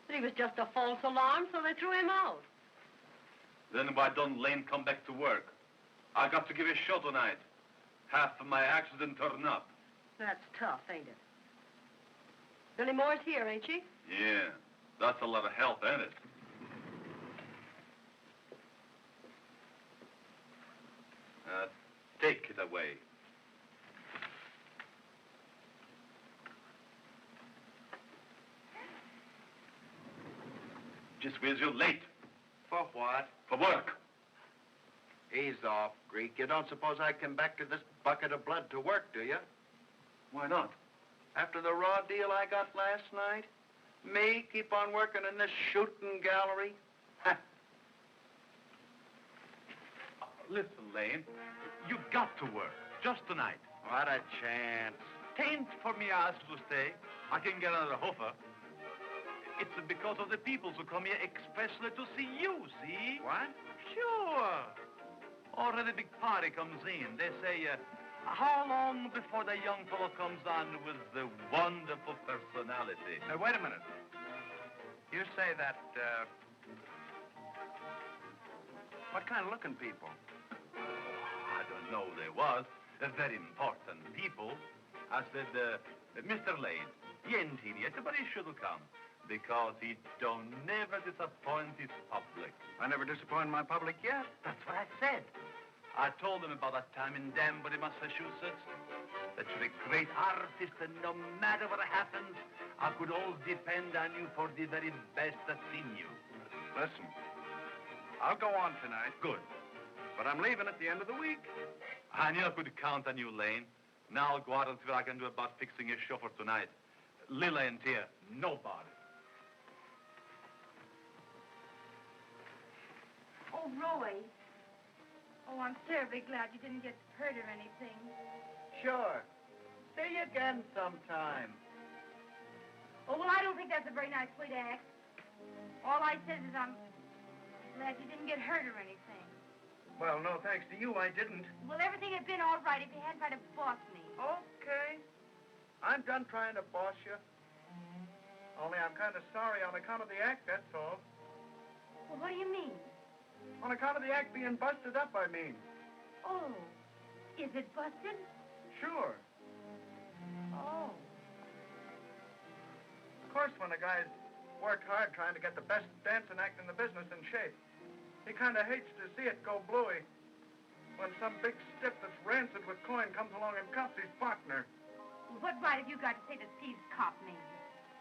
That he was just a false alarm, so they threw him out. Then why don't Lane come back to work? I got to give a show tonight. Half of my acts didn't turn up. That's tough, ain't it? Billy Moore's here, ain't she? Yeah, that's a lot of help, ain't it? Take it away. Just whiz, you're late. For what? For work. Ease off, Greek. You don't suppose I'd come back to this bucket of blood to work, do you? Why not? After the raw deal I got last night? Me keep on working in this shooting gallery? Listen, Lane, you got to work. Just tonight. What a chance. Tain't for me ask to stay. I can get another hofer. It's because of the peoples who come here expressly to see you, see? What? Sure. Already the big party comes in. They say, how long before the young fellow comes on with the wonderful personality? Now, wait a minute. You say that, what kind of looking people? I don't know who they was. Very important people. I said, Mr. Lane, he ain't here yet, but he should come. Because he don't never disappoint his public. I never disappoint my public yet. That's what I said. I told him about that time in Danbury, Massachusetts, that you're a great artist, and no matter what happens, I could always depend on you for the very best that's in you. Listen, I'll go on tonight. Good. But I'm leaving at the end of the week. I knew I could count on you, Lane. Now I'll go out and see what I can do about fixing your show for tonight. Lila ain't here. Nobody. Oh, Roy. Oh, I'm terribly glad you didn't get hurt or anything. Sure. See you again sometime. Oh, well, I don't think that's a very nice way to act. All I said is I'm glad you didn't get hurt or anything. Well, no thanks to you, I didn't. Well, everything had been all right if you hadn't tried to boss me. Okay. I'm done trying to boss you. Only I'm kind of sorry on account of the act, that's all. Well, what do you mean? On account of the act being busted up, I mean. Oh, is it busted? Sure. Oh. Of course, when a guy's worked hard trying to get the best dancing act in the business in shape, he kind of hates to see it go bluey when some big stiff that's rancid with coin comes along and cuffs his partner. Well, what right have you got to say that Steve's cop me?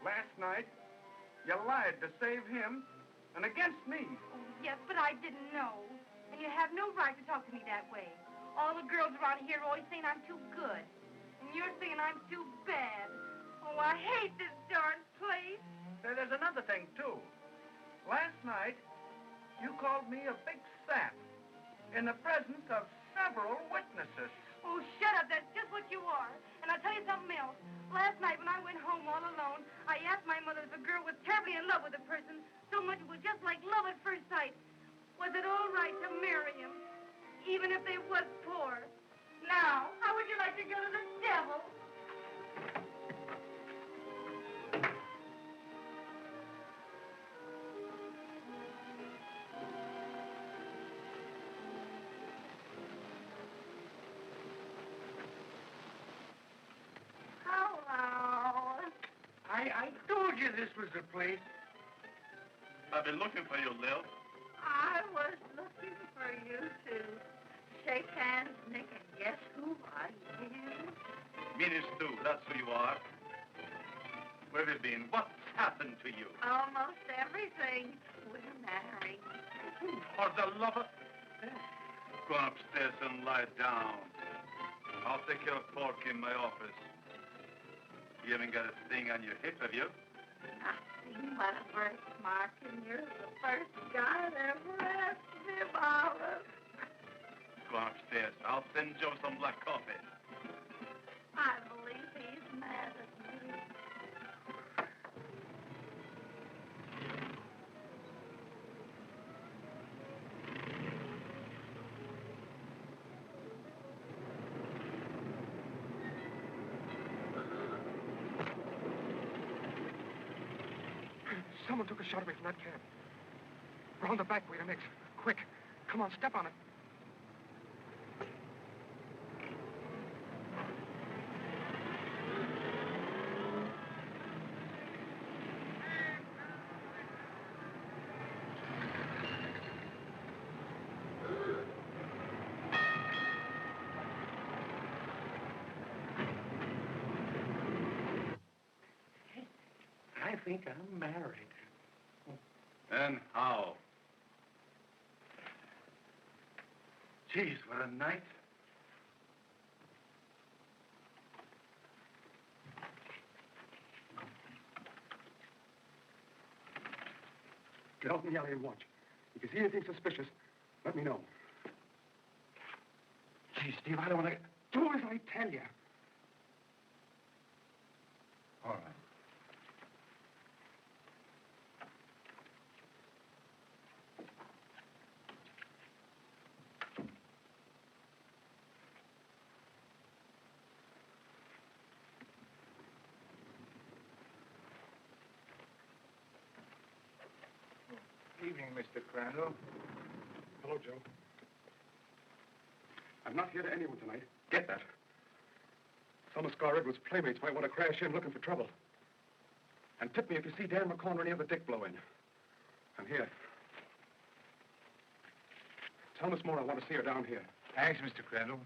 Last night, you lied to save him and against me. Oh, yes, but I didn't know. And you have no right to talk to me that way. All the girls around here are always saying I'm too good. And you're saying I'm too bad. Oh, I hate this darn place. There's another thing, too. Last night, you called me a big sap in the presence of several witnesses. Oh, shut up. That's just what you are. And I'll tell you something else. Last night when I went home all alone, I asked my mother if a girl was terribly in love with a person, so much it was just like love at first sight. Was it all right to marry him, even if they was poor? Now, how would you like to go to the devil? I told you this was the place. I've been looking for you, Lil. I was looking for you, too. Shake hands, Nick, and guess who I am? Meanies, too. That's who you are. Where have you been? What's happened to you? Almost everything. We're married. For the love of... Go upstairs and lie down. I'll take care of Porky in my office. You haven't got a thing on your hip, have you? Nothing but a birthmark, and you're the first guy that ever asked me about it. Go upstairs. I'll send Joe some black coffee. I believe he's mad at me. Someone took a shot at me from that cab. Round the back way to Nick's. Quick. Come on, step on it. I think I'm married. And how? Geez, what a night. Get out in the alley and watch. If you see anything suspicious, let me know. Gee, Steve, I don't want to... Do as I tell you. All right. Evening, Mr. Crandall. Hello, Joe. I'm not here to anyone tonight. Get that. Some of Scar Edwards' playmates might want to crash in looking for trouble. And tip me if you see Dan McCorn or any other dick blow in. I'm here. Tell Miss Moore I want to see her down here. Thanks, Mr. Crandall.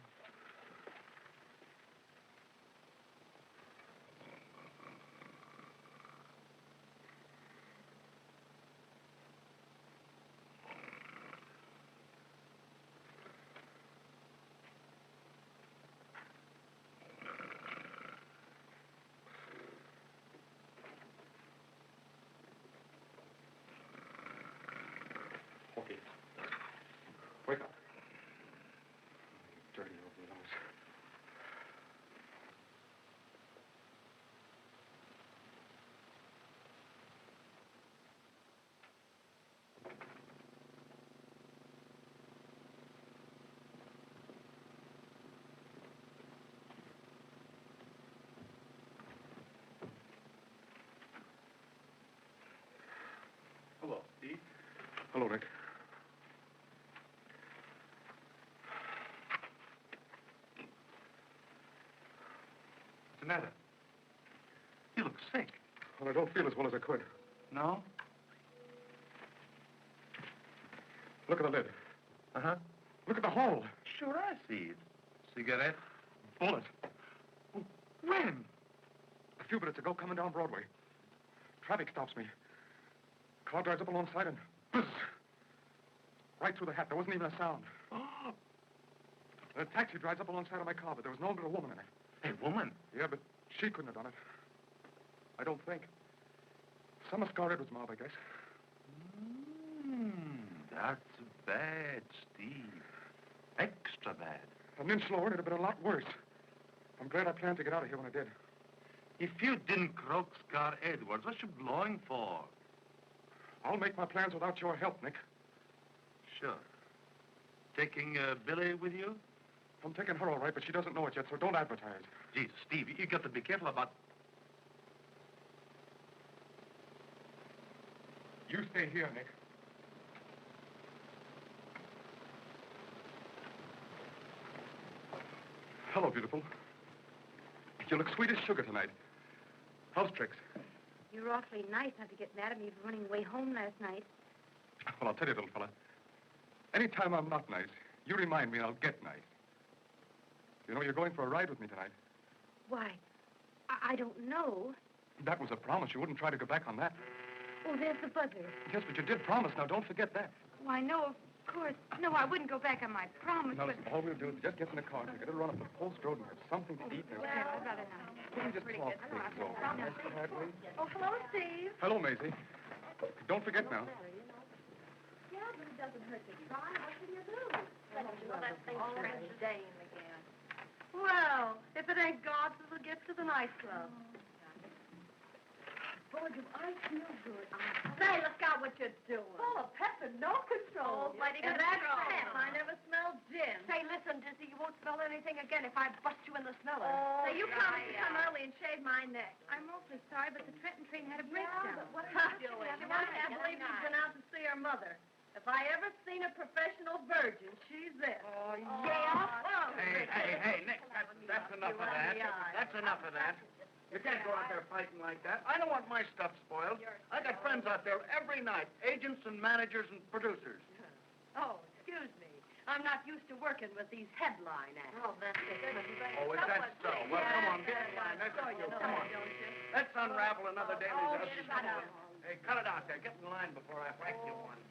Okay. Wake up. Dirty old nose. Hello, Steve. Hello, Nick. What's the matter? You look sick. Well, I don't feel as well as I could. No? Look at the lid. Uh-huh. Look at the hole. Sure, I see it. Cigarette? Bullet. When? A few minutes ago, coming down Broadway. Traffic stops me. Car drives up alongside and... buzz! Right through the hat. There wasn't even a sound. A taxi drives up alongside of my car, but there was no little woman in it. A woman? Yeah, but she couldn't have done it. I don't think. Some of Scar Edwards' mob, I guess. That's bad, Steve. Extra bad. An inch lower, it'd have been a lot worse. I'm glad I planned to get out of here when I did. If you didn't croak Scar Edwards, what you blowing for? I'll make my plans without your help, Nick. Sure. Taking Billy with you? I'm taking her all right, but she doesn't know it yet, so don't advertise. Gee, Steve, you got to be careful about... You stay here, Nick. Hello, beautiful. You look sweet as sugar tonight. How's tricks? You're awfully nice not to get mad at me for running away home last night. Well, I'll tell you, little fella. Anytime I'm not nice, you remind me and I'll get nice. You know, you're going for a ride with me tonight. Why, I don't know. That was a promise. You wouldn't try to go back on that. Oh, there's the buzzer. Yes, but you did promise. Now, don't forget that. Well, I know, of course. No, I wouldn't go back on my promise, Now, but... listen, all we'll do is just get in the car, take a little run up the post road and have something to eat. Well, I'd rather not. Can we just talk things over? Nice, quietly? Oh, hello, Steve. Hello, Maisie. Don't forget now. Yeah, but it doesn't hurt to try. What can you do? Well, that thing's French Dane again. Well, if it ain't God's little gift to the nightclub. Boy, do I feel good. Say, look out what you're doing. Full of pep and no control. Oh, mighty and control. that's pep. I never smelled gin. Say, listen, Dizzy, you won't smell anything again if I bust you in the smeller. Oh, Say, you yeah, promised to yeah. come early and shave my neck. I'm awfully sorry, but the Trenton train had a breakdown. But what are you doing? You might have to believe she's been out to see her mother. If I ever seen a professional virgin, she's this. Oh, yeah? Hey, Nick, that's enough of that. That's enough of that. You can't go out there fighting like that. I don't want my stuff spoiled. I got friends out there every night, agents and managers and producers. Oh, excuse me. I'm not used to working with these headline acts. Oh, that's it. Oh, is that so? Well, come on, get in line. That's it. Come on. Let's unravel another daily dose. Hey, cut it out there. Get in line before I whack you one.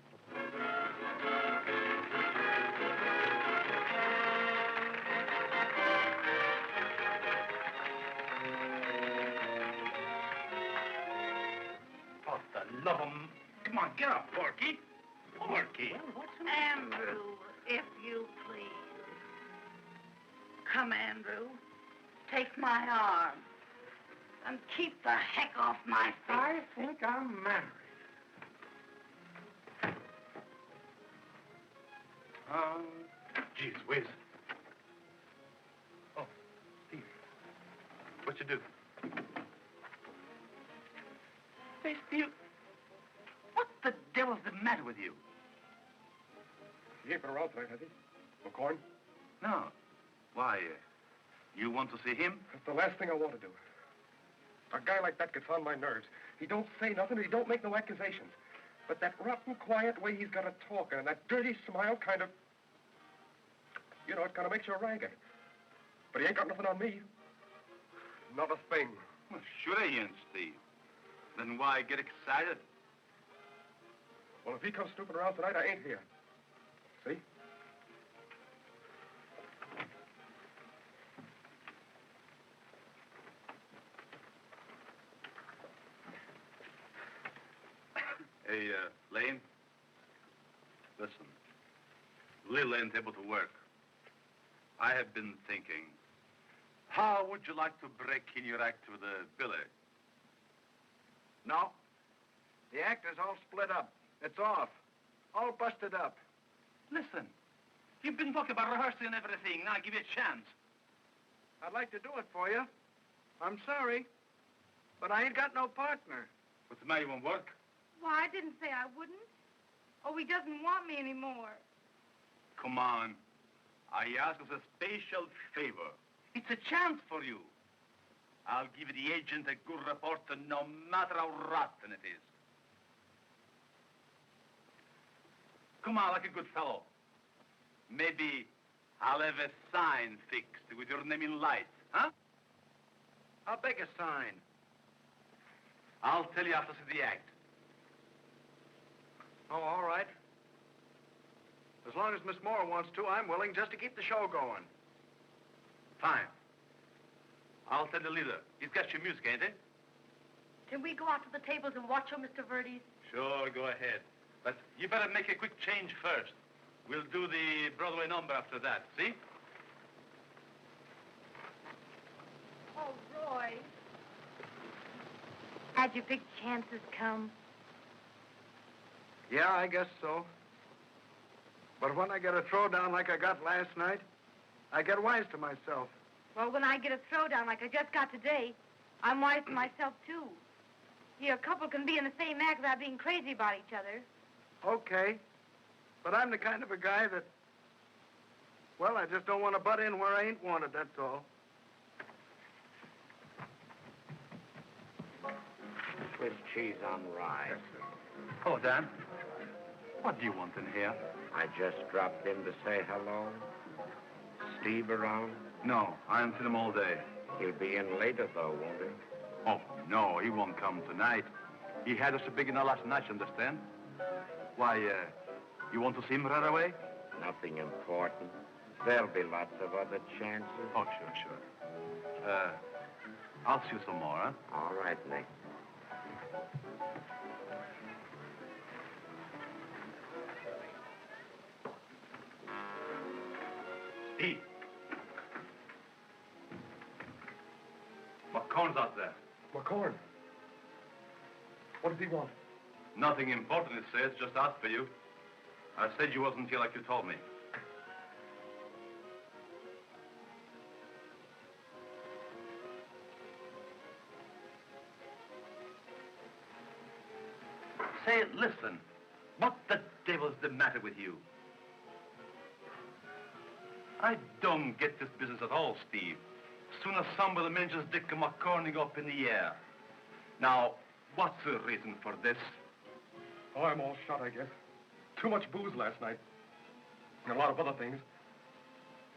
For the love of... Come on, get up, Porky. Porky. Andrew, if you please. Come, Andrew. Take my arm. And keep the heck off my face. I think I'm married. Geez whiz. Oh, Steve. What you do? Hey, Steve. What the devil's the matter with you? He ain't been around tonight, has he? McCorn? No. Why, you want to see him? That's the last thing I want to do. A guy like that gets on my nerves. He don't say nothing, and he don't make no accusations. But that rotten, quiet way he's got to talk, and that dirty smile kind of... You know, it kind of makes you ragged. But he ain't got nothing on me. Not a thing. Well, sure he ain't, Steve. Then why get excited? Well, if he comes snooping around tonight, I ain't here. See? Hey, Lane. Listen. Lil ain't able to work. I have been thinking, how would you like to break in your act with Billy? No. The act is all split up. It's off. All busted up. Listen, you've been talking about rehearsing and everything. Now, give you a chance. I'd like to do it for you. I'm sorry, but I ain't got no partner. What's the matter? You won't work? Why, I didn't say I wouldn't. Oh, he doesn't want me anymore. Come on. I ask as a special favor. It's a chance for you. I'll give the agent a good report, no matter how rotten it is. Come on, like a good fellow. Maybe I'll have a sign fixed with your name in lights, huh? How big a sign? I'll tell you after see the act. Oh, all right. As long as Miss Moore wants to, I'm willing just to keep the show going. Fine. I'll tell the leader. He's got your music, ain't he? Can we go out to the tables and watch you, Mr. Verdes? Sure, go ahead. But you better make a quick change first. We'll do the Broadway number after that, see? Oh, Roy. Had your big chances come? Yeah, I guess so. But when I get a throwdown like I got last night, I get wise to myself. Well, when I get a throwdown like I just got today, I'm wise to myself, too. Here, a couple can be in the same act without being crazy about each other. Okay. But I'm the kind of a guy that... Well, I just don't want to butt in where I ain't wanted, that's all. Swiss cheese on rye. Hello, Dan. What do you want in here? I just dropped in to say hello. Steve around? No, I haven't seen him all day. He'll be in later, though, won't he? Oh, no, he won't come tonight. He had us a big enough last night, you understand? Why, you want to see him right away? Nothing important. There'll be lots of other chances. Oh, sure. I'll see you some more, huh? All right, Nick. Steve. McCorn's out there. McCorn. What does he want? Nothing important, it says. Just asked for you. I said you wasn't here like you told me. Say, listen. What the devil's the matter with you? I don't get this business at all, Steve. Soon as somebody mentions Dick McCorney up in the air. Now, what's the reason for this? Oh, I'm all shot, I guess. Too much booze last night. And a lot of other things.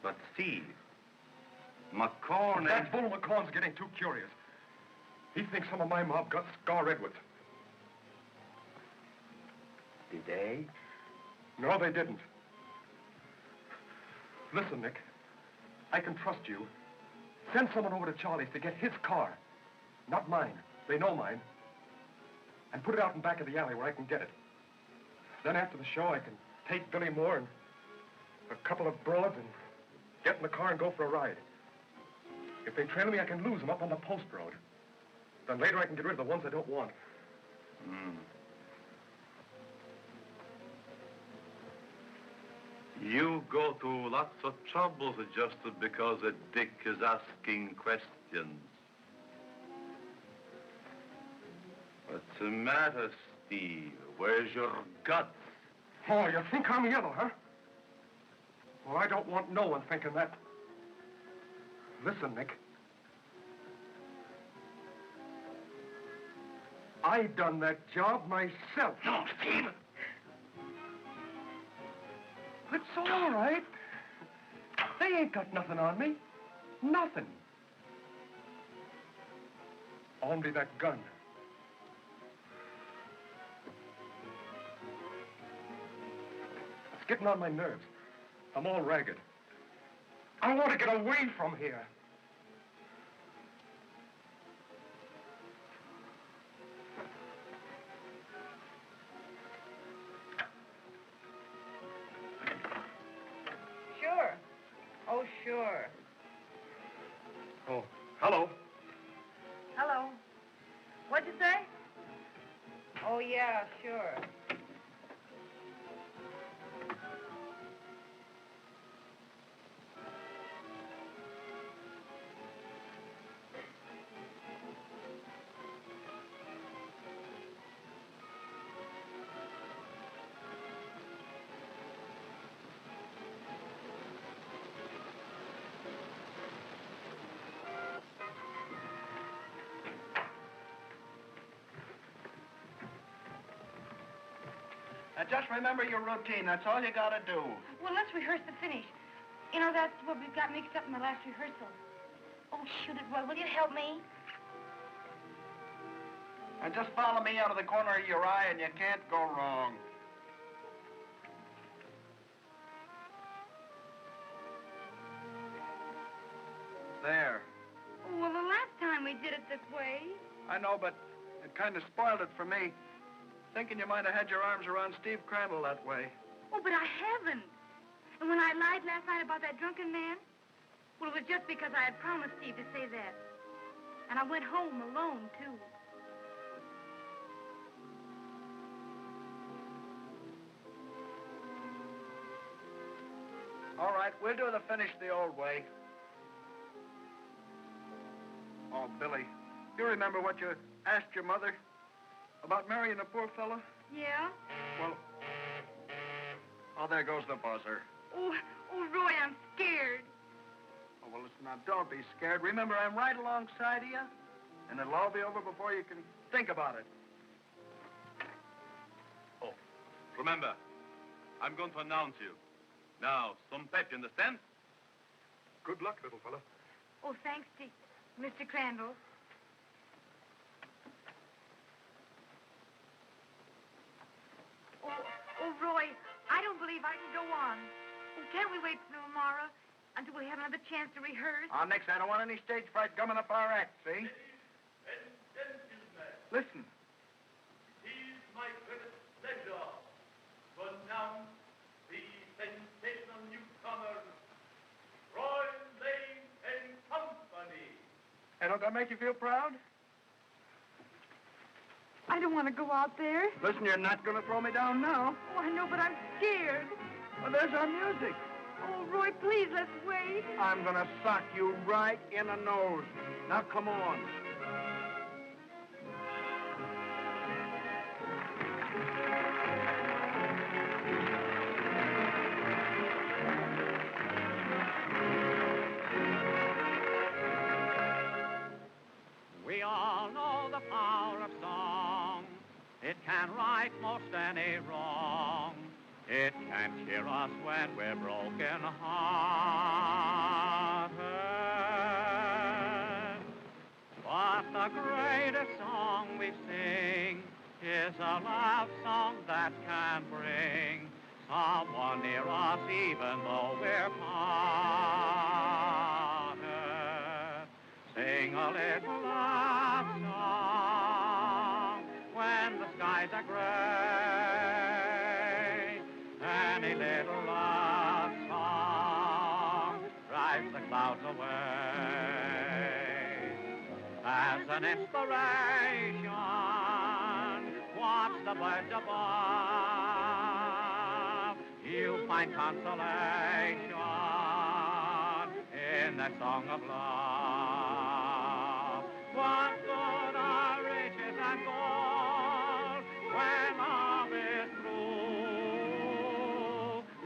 But Steve, McCorney... That bull McCorn's getting too curious. He thinks some of my mob got Scar Edwards. Did they? No, they didn't. Listen, Nick. I can trust you. Send someone over to Charlie's to get his car. Not mine. They know mine. And put it out in back of the alley where I can get it. Then after the show, I can take Billy Moore and a couple of broads and get in the car and go for a ride. If they trail me, I can lose them up on the post road. Then later I can get rid of the ones I don't want. You go to lots of troubles just because a Dick is asking questions. What's the matter, Steve? Where's your guts? Oh, you think I'm yellow, huh? Well, I don't want no one thinking that. Listen, Nick. I done that job myself. No, Steve. It's all right. They ain't got nothing on me. Nothing. Only that gun. It's getting on my nerves. I'm all ragged. I want to get away from here. Sure. Oh, sure. Oh, hello. Hello. What'd you say? Oh, yeah, sure. Now, just remember your routine. That's all you got to do. Well, let's rehearse the finish. You know, that's what we got mixed up in the last rehearsal. Oh, shoot it, Roy. Will you help me? And just follow me out of the corner of your eye, and you can't go wrong. There. Oh, well, the last time we did it this way. I know, but it kind of spoiled it for me. Thinking you might have had your arms around Steve Crandall that way. Oh, but I haven't. And when I lied last night about that drunken man, well, it was just because I had promised Steve to say that. And I went home alone, too. All right, we'll do the finish the old way. Oh, Billy, you remember what you asked your mother about marrying a poor fellow? Yeah? Well, oh, there goes the buzzer. Oh, Roy, I'm scared. Oh, well, listen, now, don't be scared. Remember, I'm right alongside of you, and it'll all be over before you can think about it. Oh, remember, I'm going to announce you. Now, some pep, you understand? Good luck, little fella. Oh, thanks, Mr. Crandall. Oh, Roy, I don't believe I can go on. Oh, can't we wait till tomorrow until we have another chance to rehearse? Nix, I don't want any stage fright gumming up our act, see? Listen. It is my greatest pleasure to announce the sensational newcomer, Roy Lane and Company. Hey, don't that make you feel proud? I don't want to go out there. Listen, you're not going to throw me down now. Oh, I know, but I'm scared. Well, there's our music. Oh, Roy, please, let's wait. I'm going to sock you right in the nose. Now, come on. It can right most any wrong. It can cheer us when we're broken hearted. But the greatest song we sing is a love song that can bring someone near us even though we're parted. Sing a little love song when the skies are gray. Any little love song drives the clouds away. As an inspiration, watch the birds above. You find consolation in that song of love. What good are riches and gold when love is through?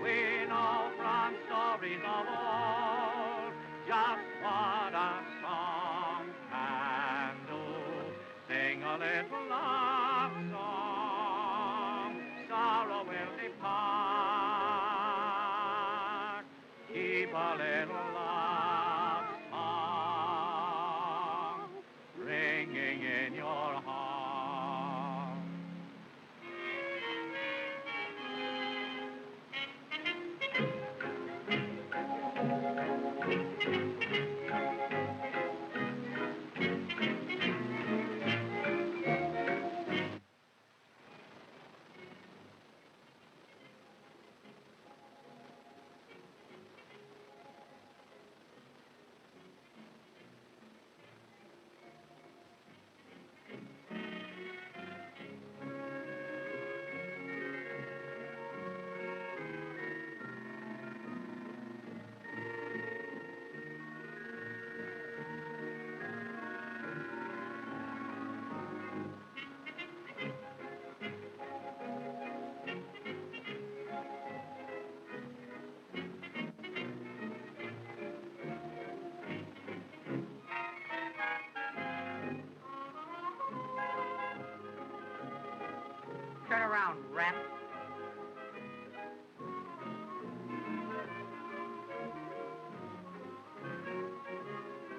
We know from stories of old just what a song can do. Sing a little love song, sorrow will depart. Keep a little love song ringing in your heart. Turn around, rat.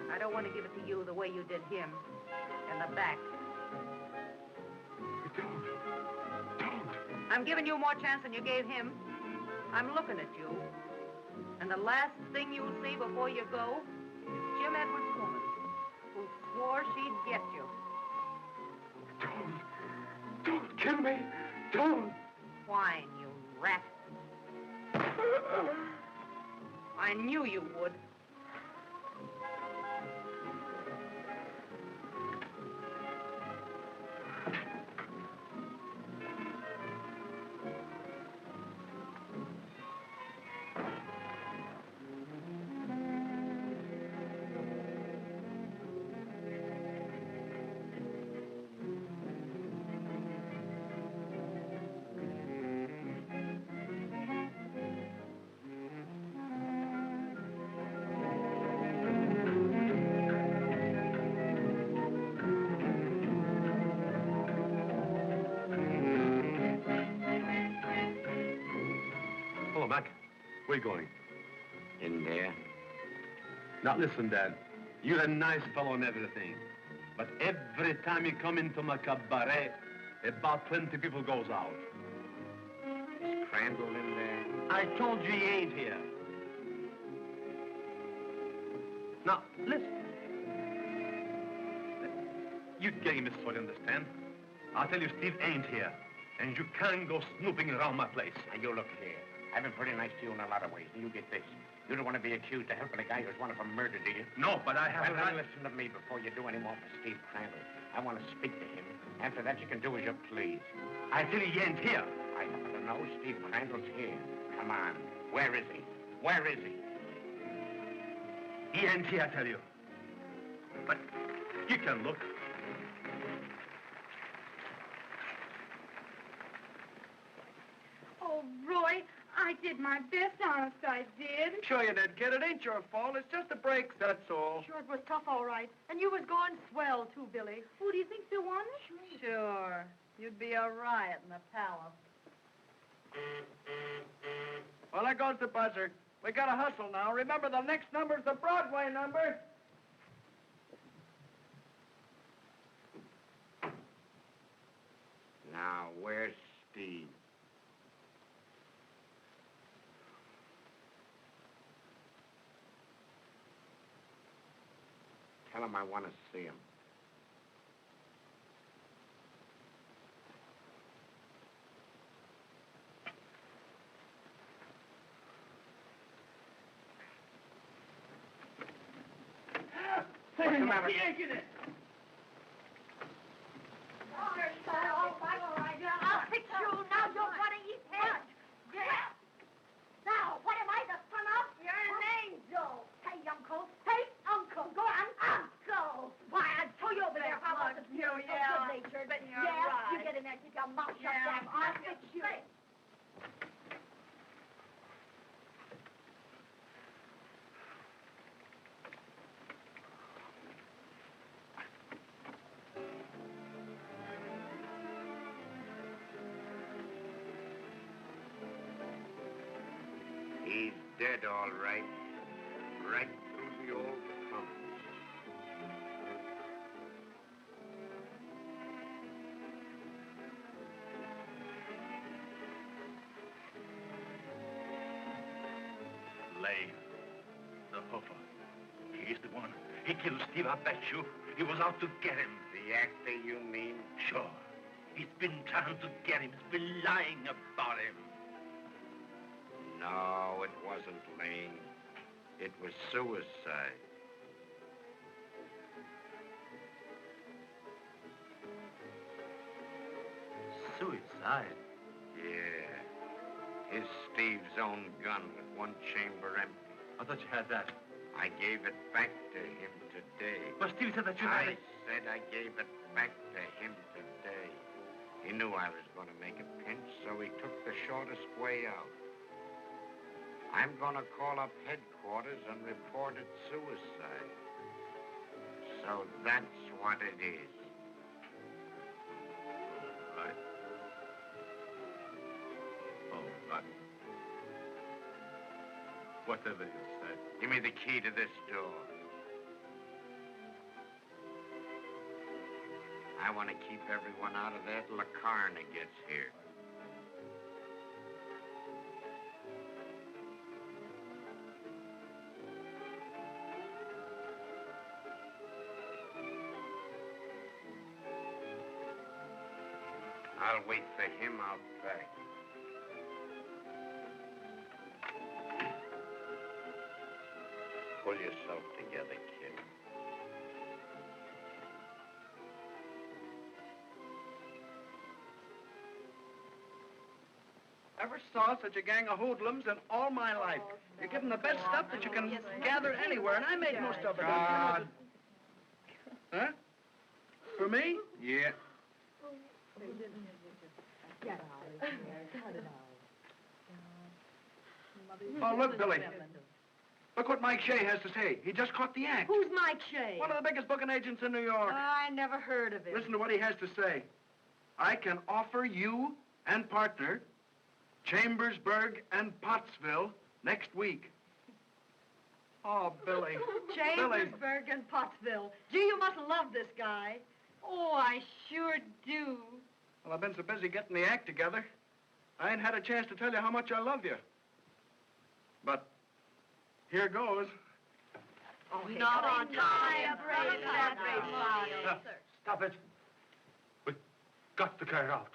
I don't want to give it to you the way you did him. In the back. Don't. I'm giving you more chance than you gave him. I'm looking at you. And the last thing you'll see before you go is Jim Edwards' woman, who swore she'd get you. Don't kill me. Don't. Whine, you rat. I knew you would. Hello, Mac. Where you going? In there. Now, listen, Dad. You're a nice fellow and everything. But every time you come into my cabaret, about 20 people goes out. Is Crandall in there? I told you he ain't here. Now, listen. You getting this so you understand? I'll tell you, Steve ain't here. And you can't go snooping around my place. Now, you look here. I've been pretty nice to you in a lot of ways, and you get this. You don't want to be accused of helping a guy who's wanted for murder, do you? No, but I have... Well, then listen to me before you do any more for Steve Crandall. I want to speak to him. After that, you can do as you please. I tell you, he ain't here. I happen to know Steve Crandall's here. Come on. Where is he? Where is he? He ain't here, I tell you. But you can look. Oh, Roy, I did my best, honest I did. Sure you did, kid. It ain't your fault. It's just the brakes, that's all. Sure, it was tough, all right. night, and you was going swell, too, Billy. Who do you think still won it? Sure. You'd be a riot in the palace. Well, there goes the buzzer. We gotta hustle now. Remember, the next number's the Broadway number. Now, where's Steve? Tell him I want to see him. What's the matter? I'll fix you. Now you're gonna eat head. Yeah. Now, what am I, the son of? You're an angel. Hey, Uncle. Hey, Uncle. Go on, Uncle. Why, I told you over there how I was you, so yeah. good-natured. But you're yeah, right. you get in there, keep your mouth shut, Yeah, damn. I'll fix you. He's dead, all right. Right through the old pump. Lane, the hoofer. He's the one. He killed Steve, I bet you. He was out to get him. The actor, you mean? Sure. He's been trying to get him. He's been lying about him. No, it wasn't Lane. It was suicide. Suicide? Yeah. His Steve's own gun with one chamber empty. I thought you had that. I gave it back to him today. But Steve said that you had I it. said I gave it back to him today. He knew I was going to make a pinch, so he took the shortest way out. I'm going to call up headquarters and report it suicide. So that's what it is. Right. Oh, right. Whatever you said. Give me the key to this door. I want to keep everyone out of there till the coroner gets here. I'll wait for him out back. Pull yourself together, kid. Never saw such a gang of hoodlums in all my life. You give them the best stuff that you can gather anywhere, and I made most of it. God. Huh? For me? Yeah. Oh, look, Billy. Look what Mike Shea has to say. He just caught the act. Who's Mike Shea? One of the biggest booking agents in New York. I never heard of him. Listen to what he has to say. I can offer you and partner Chambersburg and Pottsville next week. Oh, Billy. Chambersburg and Pottsville. Gee, you must love this guy. Oh, I sure do. Well, I've been so busy getting the act together, I ain't had a chance to tell you how much I love you. But here goes. Oh, Not on time. Stop it. We've got to get out.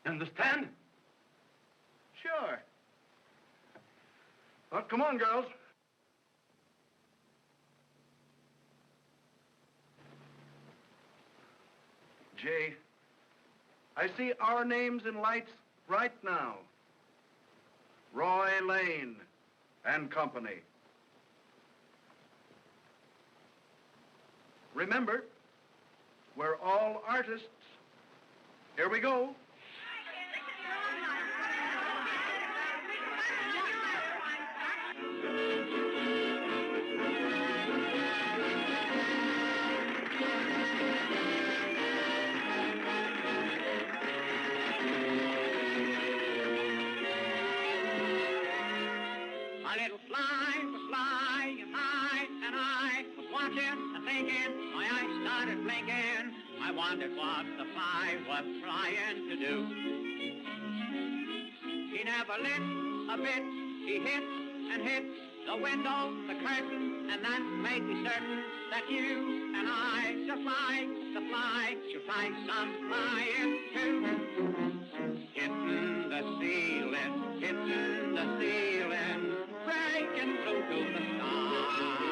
You understand? Sure. Well, come on, girls. Jay, I see our names in lights right now. Roy Lane and Company. Remember, we're all artists. Here we go. watching and thinking, my eyes started blinking. I wondered what the fly was trying to do. He never lit a bit. He hit and hit the window, the curtain, and that made me certain that you and I should fly, should fly some flying too. Hitting the ceiling, breaking through to the sky.